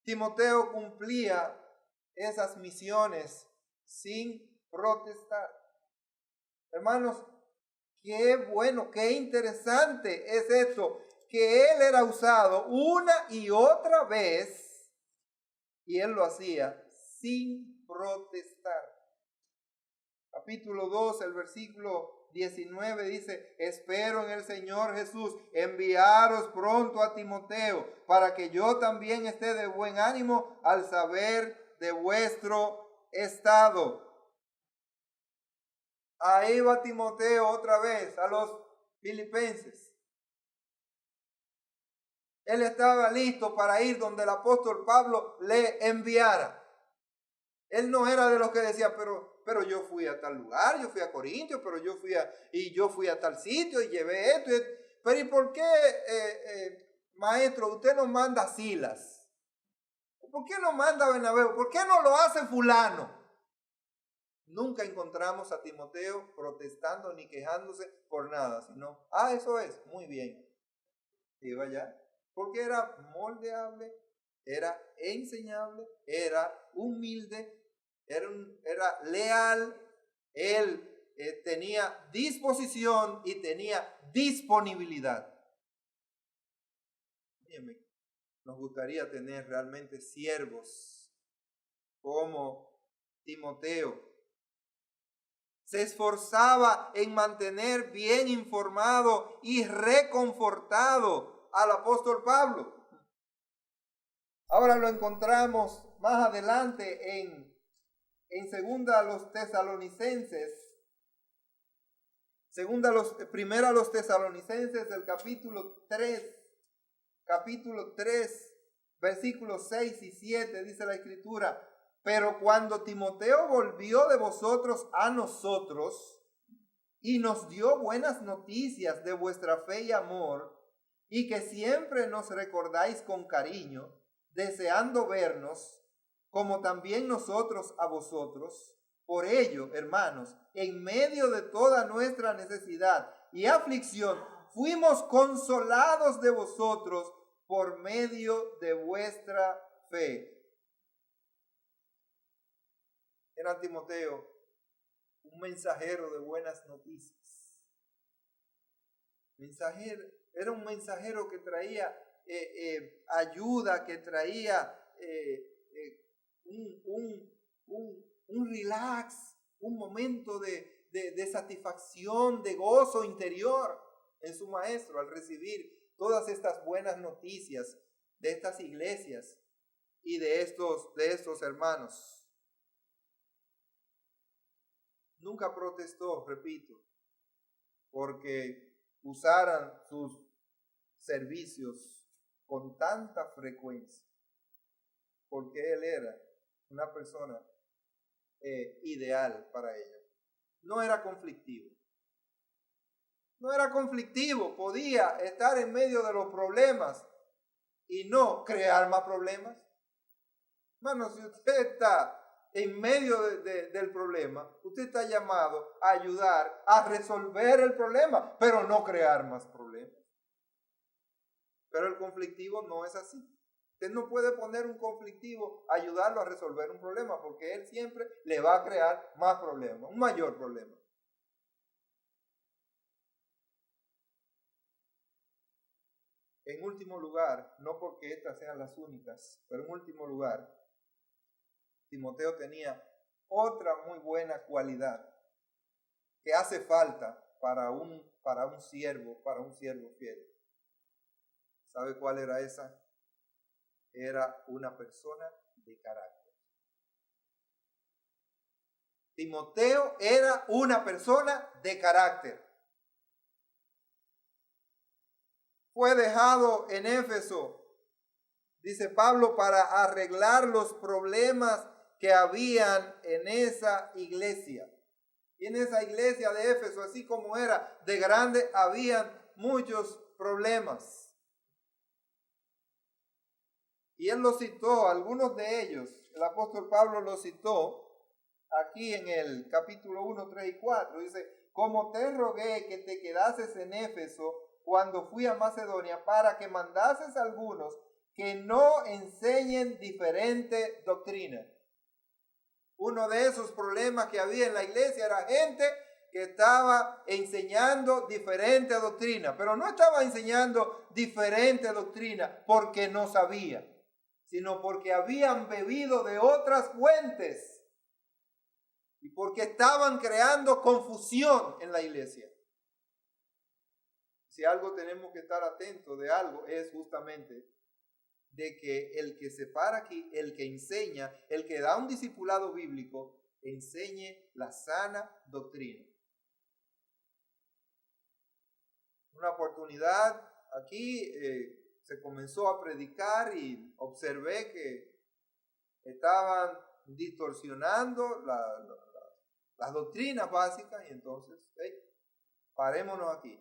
Timoteo cumplía esas misiones sin protestar. Hermanos, qué bueno, qué interesante es esto, que él era usado una y otra vez y él lo hacía sin protestar. Capítulo 2, el versículo 19 dice: espero en el Señor Jesús enviaros pronto a Timoteo, para que yo también esté de buen ánimo al saber de vuestro estado. Ahí va Timoteo otra vez a los filipenses. Él estaba listo para ir donde el apóstol Pablo le enviara. Él no era de los que decía, pero yo fui a tal lugar, yo fui a Corintios, pero yo fui a tal sitio y llevé esto. Pero ¿y por qué, maestro, usted no manda a Silas? ¿Por qué no manda a Bernabé? ¿Por qué no lo hace fulano? Nunca encontramos a Timoteo protestando ni quejándose por nada, sino, eso es, muy bien. Iba allá, porque era moldeable, era enseñable, era humilde, era leal, él tenía disposición y tenía disponibilidad. Nos gustaría tener realmente siervos como Timoteo. Se esforzaba en mantener bien informado y reconfortado al apóstol Pablo. Ahora lo encontramos más adelante en segunda a los tesalonicenses. Primera a los tesalonicenses, el capítulo 3, versículos 6 y 7, dice la escritura: pero cuando Timoteo volvió de vosotros a nosotros y nos dio buenas noticias de vuestra fe y amor, y que siempre nos recordáis con cariño, deseando vernos, como también nosotros a vosotros, por ello, hermanos, en medio de toda nuestra necesidad y aflicción, fuimos consolados de vosotros por medio de vuestra fe. Era Timoteo un mensajero de buenas noticias. Era un mensajero que traía ayuda, que traía un relax, un momento de satisfacción, de gozo interior en su maestro al recibir todas estas buenas noticias de estas iglesias y de estos hermanos. Nunca protestó, repito, porque usaran sus servicios con tanta frecuencia, porque él era una persona ideal para ello. No era conflictivo. Podía estar en medio de los problemas y no crear más problemas. Hermano, si usted está en medio del problema, usted está llamado a ayudar a resolver el problema, pero no crear más problemas. Pero el conflictivo no es así. Usted no puede poner un conflictivo a ayudarlo a resolver un problema, porque él siempre le va a crear más problemas, un mayor problema. En último lugar, no porque estas sean las únicas, pero en último lugar, Timoteo tenía otra muy buena cualidad que hace falta para un siervo fiel. ¿Sabe cuál era esa? Era una persona de carácter. Timoteo era una persona de carácter. Fue dejado en Éfeso, dice Pablo, para arreglar los problemas que habían en esa iglesia. Y en esa iglesia de Éfeso, así como era de grande, habían muchos problemas. Y él los citó, algunos de ellos, el apóstol Pablo los citó aquí en el capítulo 1, 3 y 4. Dice: como te rogué que te quedases en Éfeso cuando fui a Macedonia, para que mandases a algunos que no enseñen diferente doctrina. Uno de esos problemas que había en la iglesia era gente que estaba enseñando diferente doctrina, pero no estaba enseñando diferente doctrina porque no sabía, sino porque habían bebido de otras fuentes y porque estaban creando confusión en la iglesia. Si algo tenemos que estar atentos de algo es justamente de que el que se para aquí, el que enseña, el que da un discipulado bíblico, enseñe la sana doctrina. Una oportunidad aquí se comenzó a predicar y observé que estaban distorsionando las doctrinas básicas y entonces, parémonos aquí.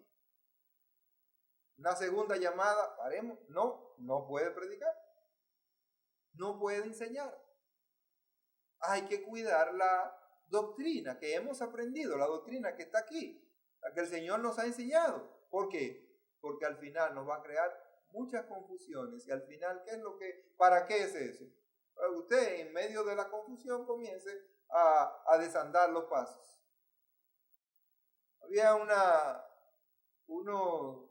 Una segunda llamada, paremos, no puede predicar, no puede enseñar. Hay que cuidar la doctrina que hemos aprendido, la doctrina que está aquí, la que el Señor nos ha enseñado. ¿Por qué? Porque al final nos va a crear muchas confusiones y al final, ¿para qué es eso? Para que usted en medio de la confusión comience a desandar los pasos. Había unos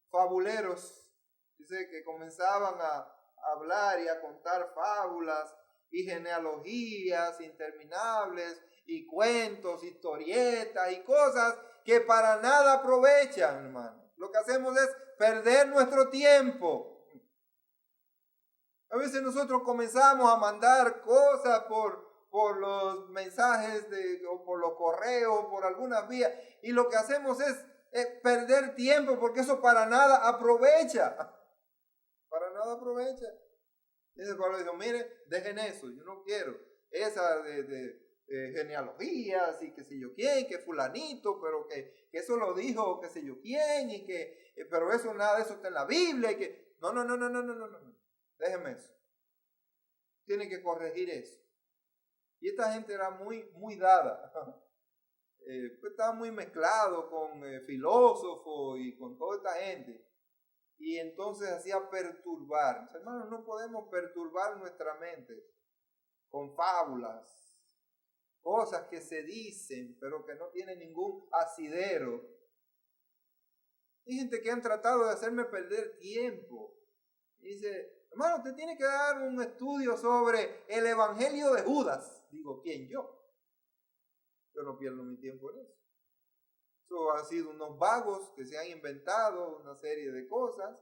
fabuleros, dice, que comenzaban a hablar y a contar fábulas y genealogías interminables y cuentos, historietas y cosas que para nada aprovechan, hermano. Lo que hacemos es perder nuestro tiempo. A veces nosotros comenzamos a mandar cosas por los mensajes o por los correos, por algunas vías, y lo que hacemos es perder tiempo porque eso para nada aprovecha. Para nada aprovecha. Ese Pablo dijo, mire, dejen eso, yo no quiero esa de genealogías y qué sé yo quién, que fulanito, pero que eso lo dijo qué sé yo quién, y pero eso, nada de eso está en la Biblia, y que no, déjenme eso. Tienen que corregir eso. Y esta gente era muy dada. Pues estaba muy mezclado con filósofos y con toda esta gente. Y entonces hacía perturbar. Hermanos, no podemos perturbar nuestra mente con fábulas, cosas que se dicen, pero que no tienen ningún asidero. Hay gente que han tratado de hacerme perder tiempo. Y dice, hermano, usted tiene que dar un estudio sobre el Evangelio de Judas. Digo, ¿quién? Yo no pierdo mi tiempo en eso. Eso han sido unos vagos que se han inventado una serie de cosas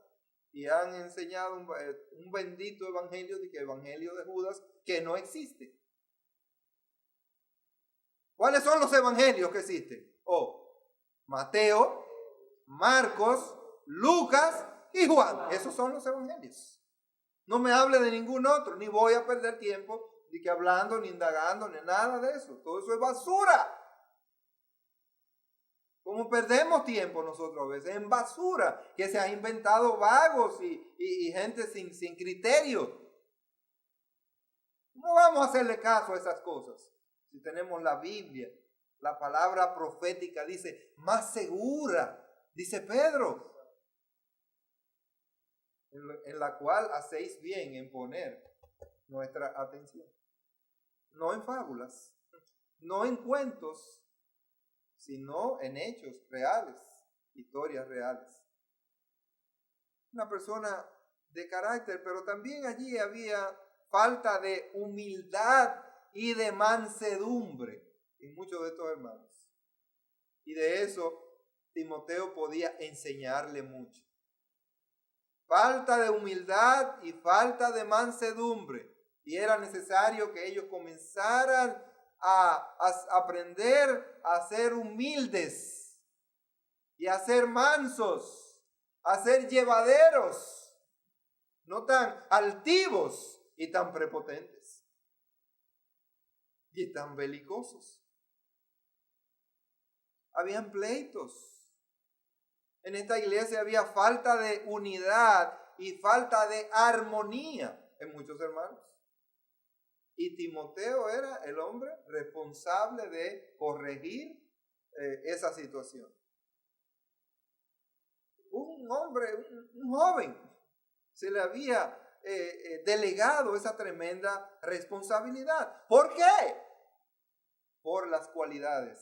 y han enseñado un bendito evangelio, de que evangelio de Judas, que no existe. ¿Cuáles son los evangelios que existen? Mateo, Marcos, Lucas y Juan. Esos son los evangelios. No me hable de ningún otro, ni voy a perder tiempo ni que hablando, ni indagando, ni nada de eso. Todo eso es basura. Como perdemos tiempo nosotros a veces en basura que se han inventado vagos y gente sin criterio. ¿Cómo vamos a hacerle caso a esas cosas? Si tenemos la Biblia, la palabra profética dice, más segura, dice Pedro, en la cual hacéis bien en poner nuestra atención. No en fábulas, no en cuentos, sino en hechos reales, historias reales. Una persona de carácter, pero también allí había falta de humildad y de mansedumbre en muchos de estos hermanos. Y de eso Timoteo podía enseñarle mucho. Falta de humildad y falta de mansedumbre. Y era necesario que ellos comenzaran a aprender a ser humildes y a ser mansos, a ser llevaderos, no tan altivos y tan prepotentes y tan belicosos. Habían pleitos. En esta iglesia había falta de unidad y falta de armonía en muchos hermanos. Y Timoteo era el hombre responsable de corregir esa situación. Un hombre, un joven, se le había delegado esa tremenda responsabilidad. ¿Por qué? Por las cualidades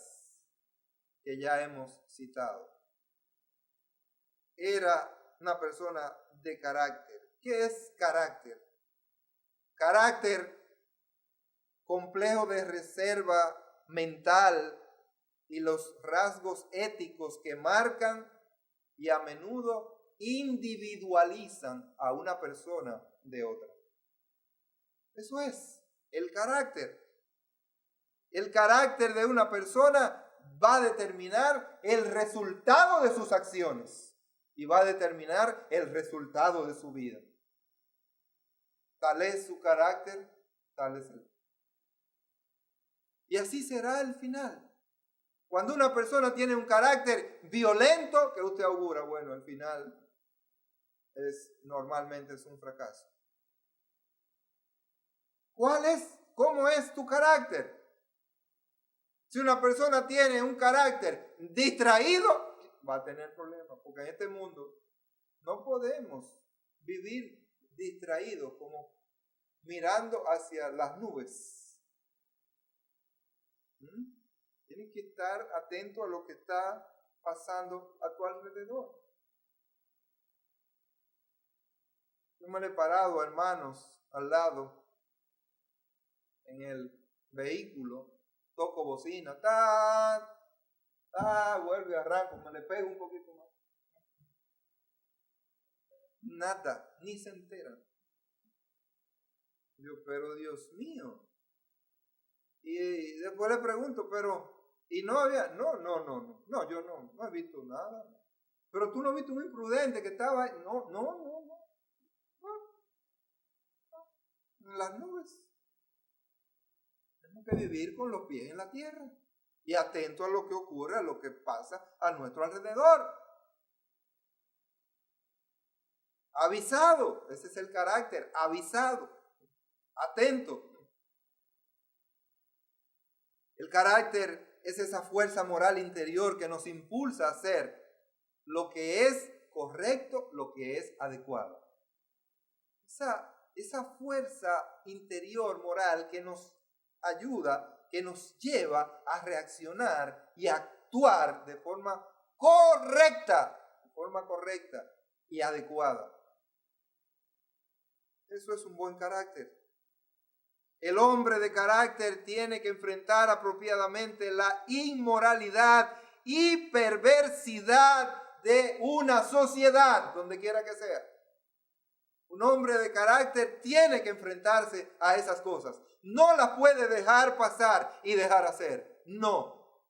que ya hemos citado. Era una persona de carácter. ¿Qué es carácter? Carácter, complejo de reserva mental y los rasgos éticos que marcan y a menudo individualizan a una persona de otra. Eso es el carácter. El carácter de una persona va a determinar el resultado de sus acciones y va a determinar el resultado de su vida. Tal es su carácter, tal es él. Y así será el final. Cuando una persona tiene un carácter violento, que usted augura, bueno, el final normalmente es un fracaso. ¿Cómo es tu carácter? Si una persona tiene un carácter distraído, va a tener problemas, porque en este mundo no podemos vivir distraídos como mirando hacia las nubes. Tienes que estar atento a lo que está pasando a tu alrededor. Yo me he parado, hermanos, al lado en el vehículo, toco bocina, vuelve, arranco, me le pego un poquito más. Nada, ni se enteran. Yo, pero Dios mío. Y después le pregunto, y no había, no, yo no he visto nada. Pero tú no viste un imprudente que estaba ahí. No. En las nubes. Tenemos que vivir con los pies en la tierra y atento a lo que ocurre, a lo que pasa a nuestro alrededor. Avisado, ese es el carácter, avisado, atento. El carácter es esa fuerza moral interior que nos impulsa a hacer lo que es correcto, lo que es adecuado. Esa fuerza interior moral que nos ayuda, que nos lleva a reaccionar y a actuar de forma correcta y adecuada. Eso es un buen carácter. El hombre de carácter tiene que enfrentar apropiadamente la inmoralidad y perversidad de una sociedad, donde quiera que sea. Un hombre de carácter tiene que enfrentarse a esas cosas. No las puede dejar pasar y dejar hacer. No.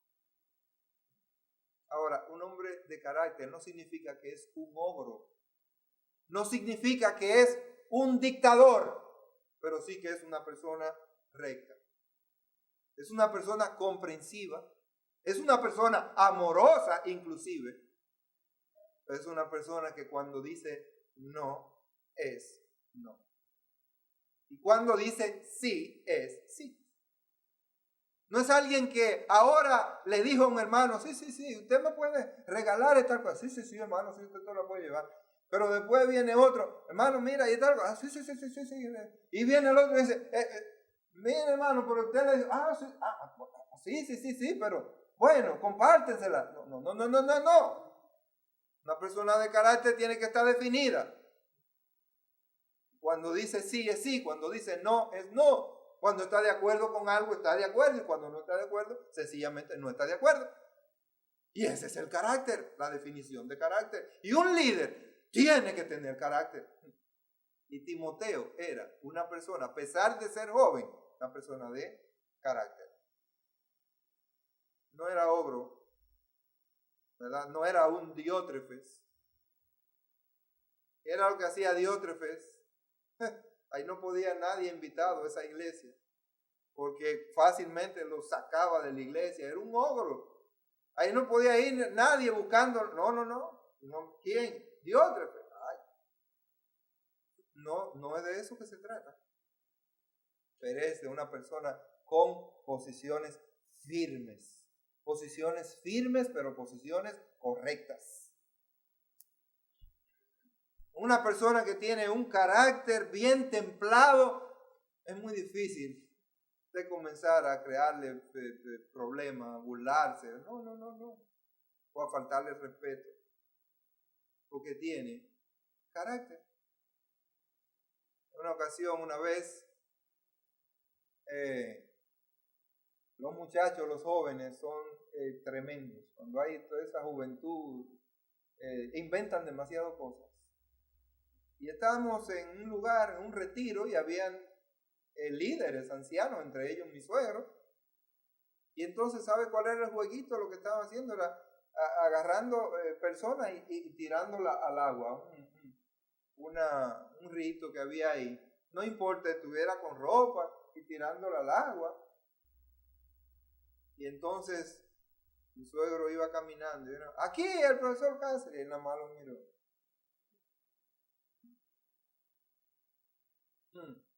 Ahora, un hombre de carácter no significa que es un ogro. No significa que es un dictador, pero sí que es una persona recta. Es una persona comprensiva. Es una persona amorosa inclusive. Es una persona que cuando dice no, es no. Y cuando dice sí, es sí. No es alguien que ahora le dijo a un hermano, sí, usted me puede regalar esta cosa. Sí, hermano, sí, usted te la puede llevar. Pero después viene otro, hermano, mira, y tal cosa. Sí. Y viene el otro y dice, mire, hermano, pero usted le dice, sí, pero bueno, compártensela. No. Una persona de carácter tiene que estar definida. Cuando dice sí es sí, cuando dice no es no. Cuando está de acuerdo con algo está de acuerdo y cuando no está de acuerdo sencillamente no está de acuerdo. Y ese es el carácter, la definición de carácter. Y un líder tiene que tener carácter. Y Timoteo era una persona, a pesar de ser joven, una persona de carácter. No era ogro, ¿verdad? No era un Diótrefes. Era lo que hacía Diótrefes. Ahí no podía nadie invitado a esa iglesia, porque fácilmente lo sacaba de la iglesia. Era un ogro. Ahí no podía ir nadie buscando. No. ¿Quién? Diótrefes. No es de eso que se trata. Pero es de una persona con posiciones firmes. Posiciones firmes, pero posiciones correctas. Una persona que tiene un carácter bien templado, es muy difícil de comenzar a crearle problemas, burlarse. No. o a faltarle respeto, porque tiene carácter. En una ocasión, una vez, los muchachos, los jóvenes son tremendos. Cuando hay toda esa juventud, inventan demasiado cosas. Y estábamos en un lugar, en un retiro, y habían líderes, ancianos, entre ellos mi suegro. Y entonces, ¿sabe cuál era el jueguito? Lo que estaban haciendo era agarrando personas y tirándola al agua. Un rito que había ahí. No importa, estuviera con ropa y tirándola al agua. Y entonces mi suegro iba caminando y dijo, aquí el profesor Cáceres, y él nada más lo miró. ¿No?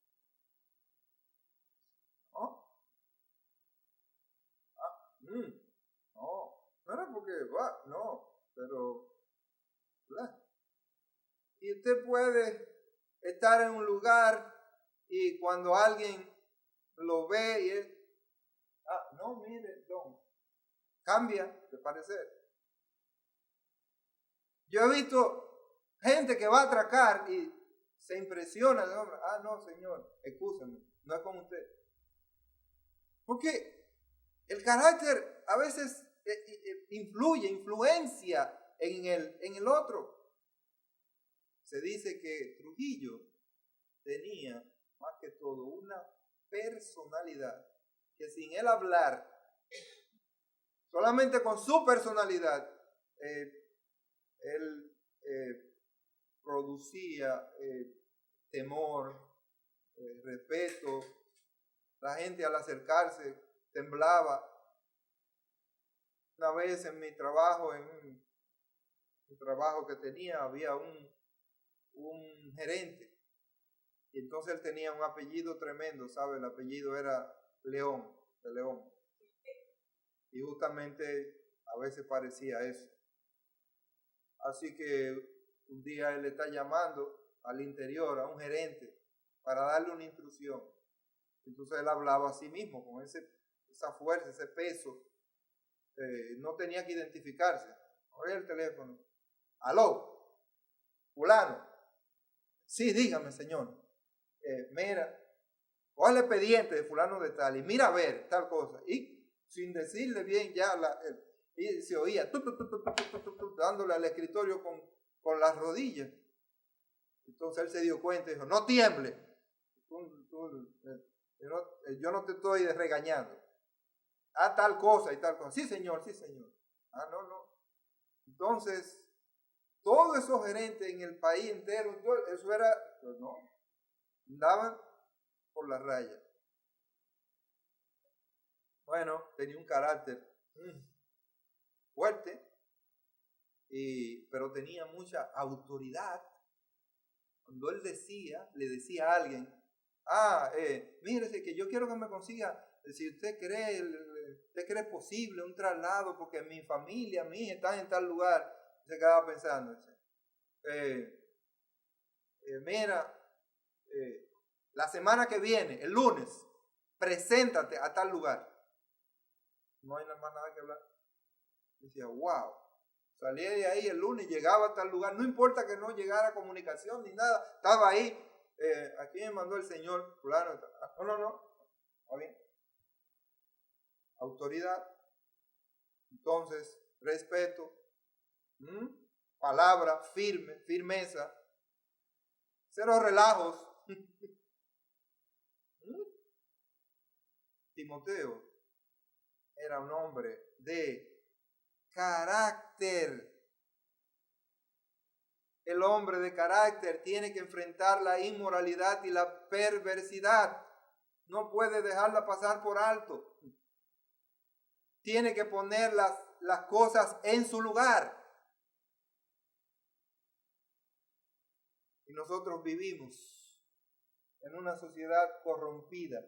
No era porque va, no, pero ¿verdad? Y usted puede estar en un lugar y cuando alguien lo ve y él, no, mire, no, cambia de parecer. Yo he visto gente que va a atracar y se impresiona el hombre, no, señor, excúseme, no es con usted. Porque el carácter a veces influencia en el otro. Se dice que Trujillo tenía más que todo una personalidad que sin él hablar, solamente con su personalidad, él producía temor, respeto. La gente al acercarse temblaba. Una vez en mi trabajo, en un trabajo que tenía, había un gerente. Y entonces él tenía un apellido tremendo, ¿sabe? El apellido era León, de León. Y justamente a veces parecía eso. Así que un día él está llamando al interior, a un gerente, para darle una instrucción. Entonces él hablaba a sí mismo, con esa fuerza, ese peso. No tenía que identificarse. Oye el teléfono. Aló, fulano. Sí, dígame, señor. Mira, ¿cuál es el expediente de fulano de tal? Y mira a ver, tal cosa. Y sin decirle bien ya, y se oía dándole al escritorio con las rodillas. Entonces él se dio cuenta y dijo, no tiemble. Yo no te estoy regañando. Tal cosa y tal cosa. Sí, señor, sí, señor. No. Entonces, todos esos gerentes en el país entero, eso era, pues no, andaban por la raya. Bueno, tenía un carácter fuerte, pero tenía mucha autoridad. Cuando él le decía a alguien, mírese que yo quiero que me consiga, si usted cree posible un traslado, porque mi familia, mi hija está en tal lugar, se quedaba pensando, mira, la semana que viene, el lunes, preséntate a tal lugar. No hay más nada que hablar. Decía, wow. Salía de ahí el lunes, llegaba a tal lugar, no importa que no llegara comunicación ni nada, estaba ahí. Aquí me mandó el señor fulano. No, está bien. Autoridad. Entonces, respeto, palabra, firmeza, cero relajos. Timoteo era un hombre de carácter. El hombre de carácter tiene que enfrentar la inmoralidad y la perversidad. No puede dejarla pasar por alto. Tiene que poner las cosas en su lugar. Y nosotros vivimos en una sociedad corrompida,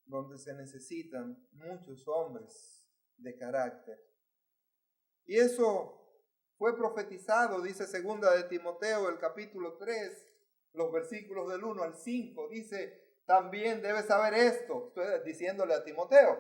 donde se necesitan muchos hombres de carácter. Y eso fue profetizado, dice 2 de Timoteo, el capítulo 3, los versículos del 1 al 5, dice, también debes saber esto, estoy diciéndole a Timoteo,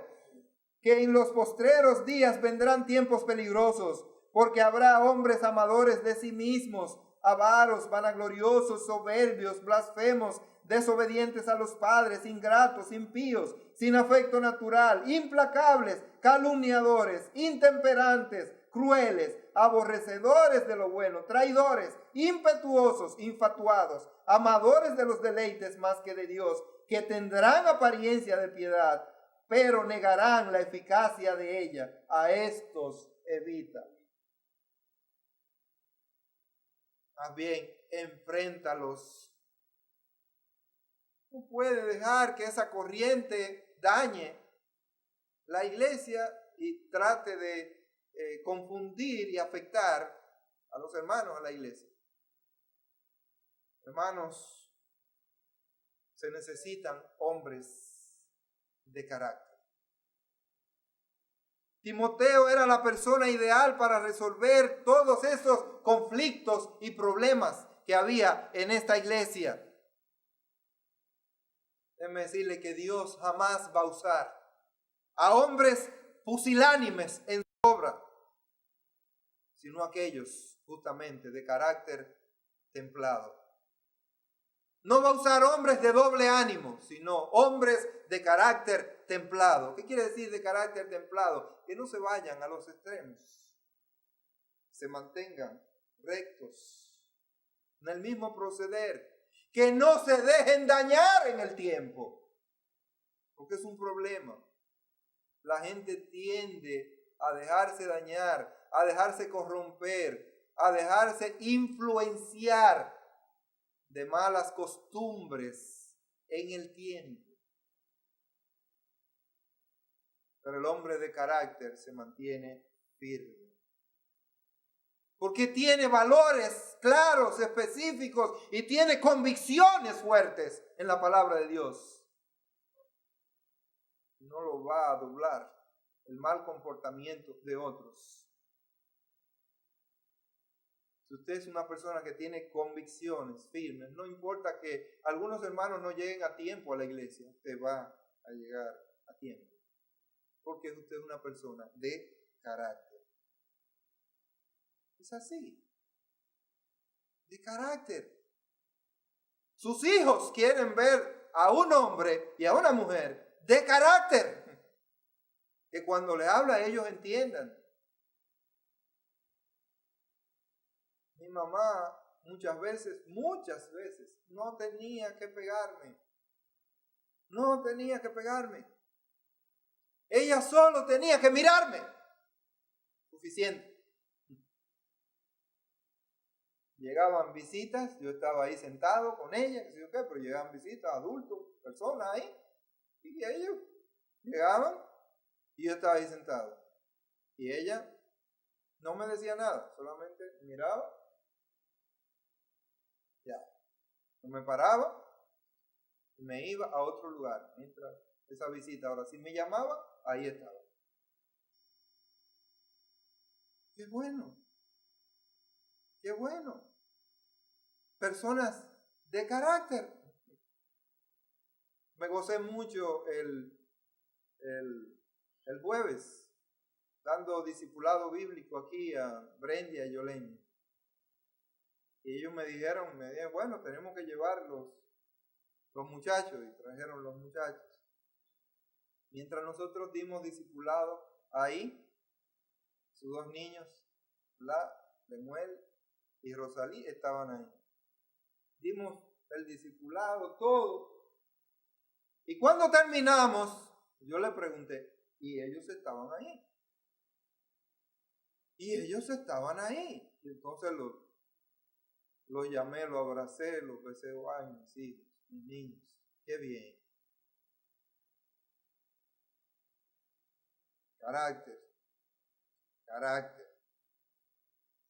que en los postreros días vendrán tiempos peligrosos, porque habrá hombres amadores de sí mismos, avaros, vanagloriosos, soberbios, blasfemos, desobedientes a los padres, ingratos, impíos, sin afecto natural, implacables, calumniadores, intemperantes, crueles, aborrecedores de lo bueno, traidores, impetuosos, infatuados, amadores de los deleites más que de Dios, que tendrán apariencia de piedad, pero negarán la eficacia de ella. A estos evita. Más bien, enfréntalos. No puede dejar que esa corriente dañe la iglesia y trate de confundir y afectar a los hermanos a la iglesia. Hermanos, se necesitan hombres de carácter. Timoteo era la persona ideal para resolver todos esos conflictos y problemas que había en esta iglesia. Déjeme decirle que Dios jamás va a usar a hombres pusilánimes en su obra, sino aquellos justamente de carácter templado. No va a usar hombres de doble ánimo, sino hombres de carácter templado. ¿Qué quiere decir de carácter templado? Que no se vayan a los extremos, se mantengan rectos en el mismo proceder, que no se dejen dañar en el tiempo, porque es un problema. La gente tiende a dejarse dañar, a dejarse corromper, a dejarse influenciar de malas costumbres en el tiempo. Pero el hombre de carácter se mantiene firme, porque tiene valores claros, específicos, y tiene convicciones fuertes en la palabra de Dios. No lo va a doblar el mal comportamiento de otros. Si usted es una persona que tiene convicciones firmes, no importa que algunos hermanos no lleguen a tiempo a la iglesia, usted va a llegar a tiempo, porque usted es una persona de carácter. Es así, de carácter. Sus hijos quieren ver a un hombre y a una mujer de carácter, que cuando le habla ellos entiendan. Mi mamá muchas veces, no tenía que pegarme. No tenía que pegarme. Ella solo tenía que mirarme. Suficiente. Llegaban visitas, yo estaba ahí sentado con ella, qué sé yo qué, pero llegaban visitas, adultos, personas ahí, y ellos llegaban y yo estaba ahí sentado. Y ella no me decía nada, solamente miraba. Ya. No me paraba y me iba a otro lugar. Mientras esa visita, ahora si me llamaba, ahí estaba. Qué bueno. Qué bueno. Personas de carácter. Me gocé mucho el jueves, dando discipulado bíblico aquí a Brenda y a Yolene. Y ellos me dijeron, bueno, tenemos que llevar los muchachos, y trajeron los muchachos. Mientras nosotros dimos discipulado ahí, sus dos niños, Lemuel y Rosalí, estaban ahí. Dimos el discipulado, todo. Y cuando terminamos, yo le pregunté, y ellos estaban ahí. Y ellos estaban ahí. Y entonces los llamé, los abracé, los besé, ay, mis hijos, mis niños, qué bien. Carácter.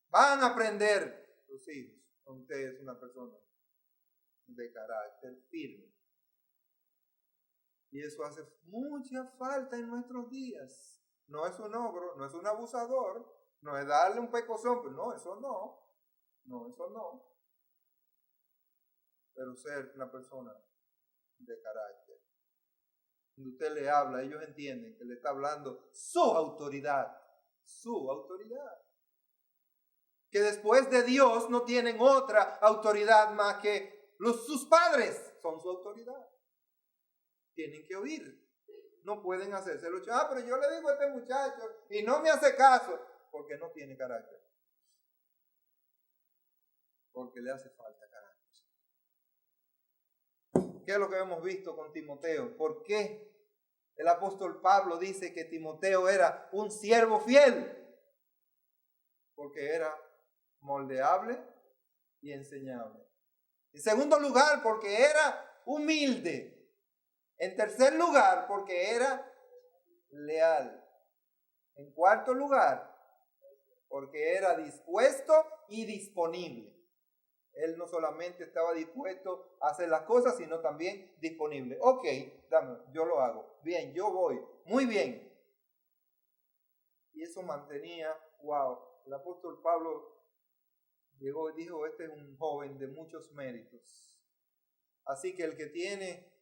Van a aprender sus hijos. Usted es una persona de carácter firme. Y eso hace mucha falta en nuestros días. No es un ogro, no es un abusador, no es darle un pecozón, pero no, eso no. No, eso no. Pero ser una persona de carácter. Cuando usted le habla, ellos entienden que le está hablando su autoridad. Su autoridad. Que después de Dios no tienen otra autoridad más que sus padres son su autoridad. Tienen que oír. No pueden hacerse los pero yo le digo a este muchacho y no me hace caso porque no tiene carácter. Porque le hace falta carácter. ¿Qué es lo que hemos visto con Timoteo? ¿Por qué el apóstol Pablo dice que Timoteo era un siervo fiel? Porque era moldeable y enseñable. En segundo lugar, porque era humilde. En tercer lugar, porque era leal. En cuarto lugar, porque era dispuesto y disponible. Él no solamente estaba dispuesto a hacer las cosas, sino también disponible. Ok, dame, yo lo hago. Bien, yo voy. Muy bien. Y eso mantenía, wow, el apóstol Pablo llegó y dijo, este es un joven de muchos méritos. Así que el que tiene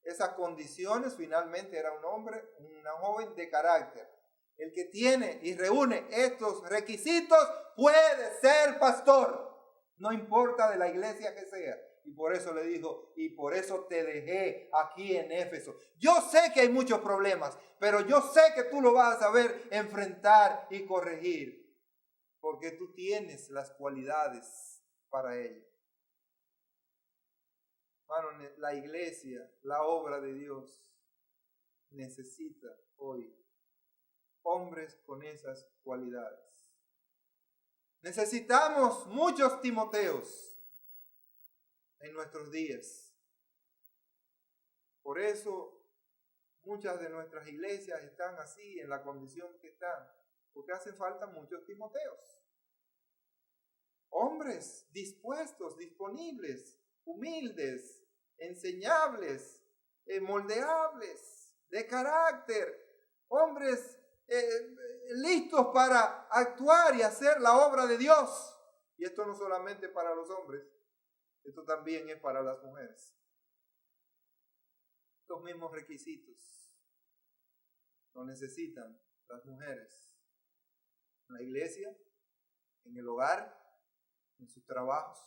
esas condiciones finalmente era un hombre, una joven de carácter. El que tiene y reúne estos requisitos puede ser pastor. No importa de la iglesia que sea. Y por eso le dijo, y por eso te dejé aquí en Éfeso. Yo sé que hay muchos problemas, pero yo sé que tú lo vas a saber enfrentar y corregir. Porque tú tienes las cualidades para ello. Hermano, la iglesia, la obra de Dios, necesita hoy hombres con esas cualidades. Necesitamos muchos Timoteos en nuestros días. Por eso muchas de nuestras iglesias están así, en la condición que están, porque hacen falta muchos Timoteos. Hombres dispuestos, disponibles, humildes, enseñables, moldeables, de carácter, hombres listos para actuar y hacer la obra de Dios. Y esto no solamente para los hombres, esto también es para las mujeres. Estos mismos requisitos lo necesitan las mujeres en la iglesia, en el hogar, en sus trabajos.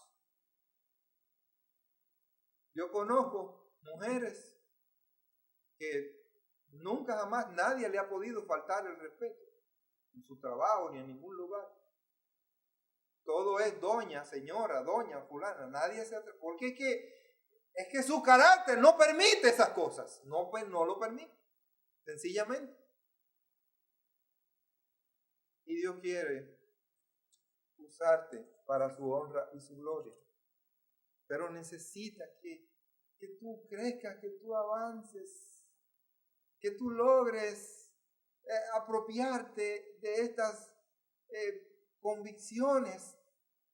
Yo conozco mujeres que nunca jamás nadie le ha podido faltar el respeto en su trabajo ni en ningún lugar. Todo es doña, señora, doña, fulana. Nadie se atreve. Porque es que su carácter no permite esas cosas. No lo permite. Sencillamente. Y Dios quiere usarte para su honra y su gloria. Pero necesita que tú crezcas, que tú avances, que tú logres apropiarte de estas convicciones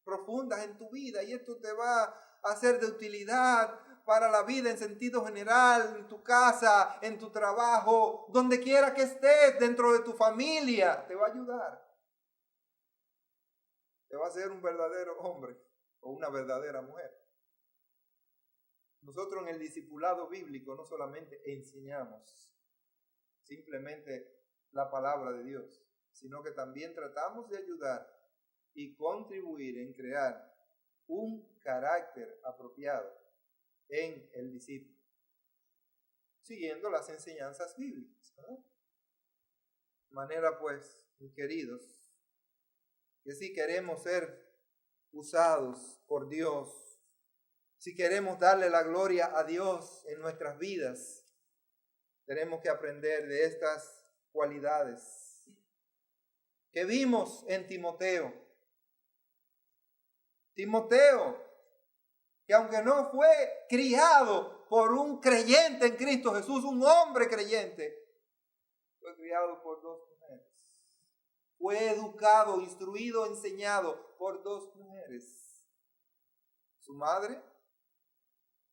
profundas en tu vida. Y esto te va a ser de utilidad para la vida en sentido general, en tu casa, en tu trabajo, donde quiera que estés, dentro de tu familia. Te va a ayudar. Te va a hacer un verdadero hombre o una verdadera mujer. Nosotros en el discipulado bíblico no solamente enseñamos simplemente la palabra de Dios, sino que también tratamos de ayudar y contribuir en crear un carácter apropiado en el discípulo, siguiendo las enseñanzas bíblicas, ¿verdad? De manera pues, mis queridos, que si queremos ser usados por Dios, si queremos darle la gloria a Dios en nuestras vidas, tenemos que aprender de estas cualidades que vimos en Timoteo. Timoteo, que aunque no fue criado por un creyente en Cristo Jesús, un hombre creyente, fue criado por dos mujeres. Fue educado, instruido, enseñado por dos mujeres. Su madre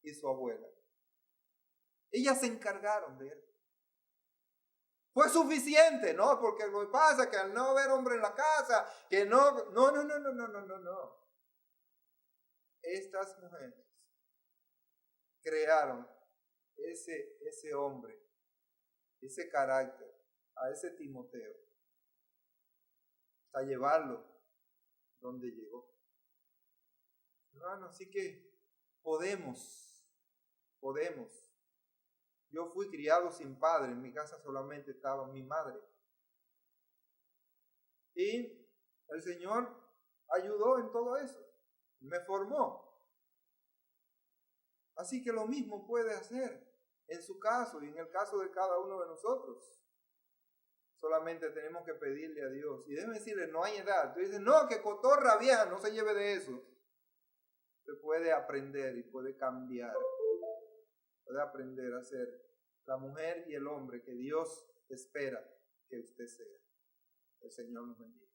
y su abuela. Ellas se encargaron de él. Fue suficiente, ¿no? Porque lo que pasa es que al no haber hombre en la casa, que no. Estas mujeres crearon ese hombre ese carácter, a ese Timoteo, hasta llevarlo donde llegó. Hermano, así que podemos. Yo fui criado sin padre, en mi casa solamente estaba mi madre. Y el Señor ayudó en todo eso, me formó. Así que lo mismo puede hacer en su caso y en el caso de cada uno de nosotros. Solamente tenemos que pedirle a Dios. Y déjeme decirle, no hay edad. Tú dices, no, que cotorra vieja, no se lleve de eso. Usted puede aprender y puede cambiar. Puede aprender a ser la mujer y el hombre que Dios espera que usted sea. El Señor nos bendiga.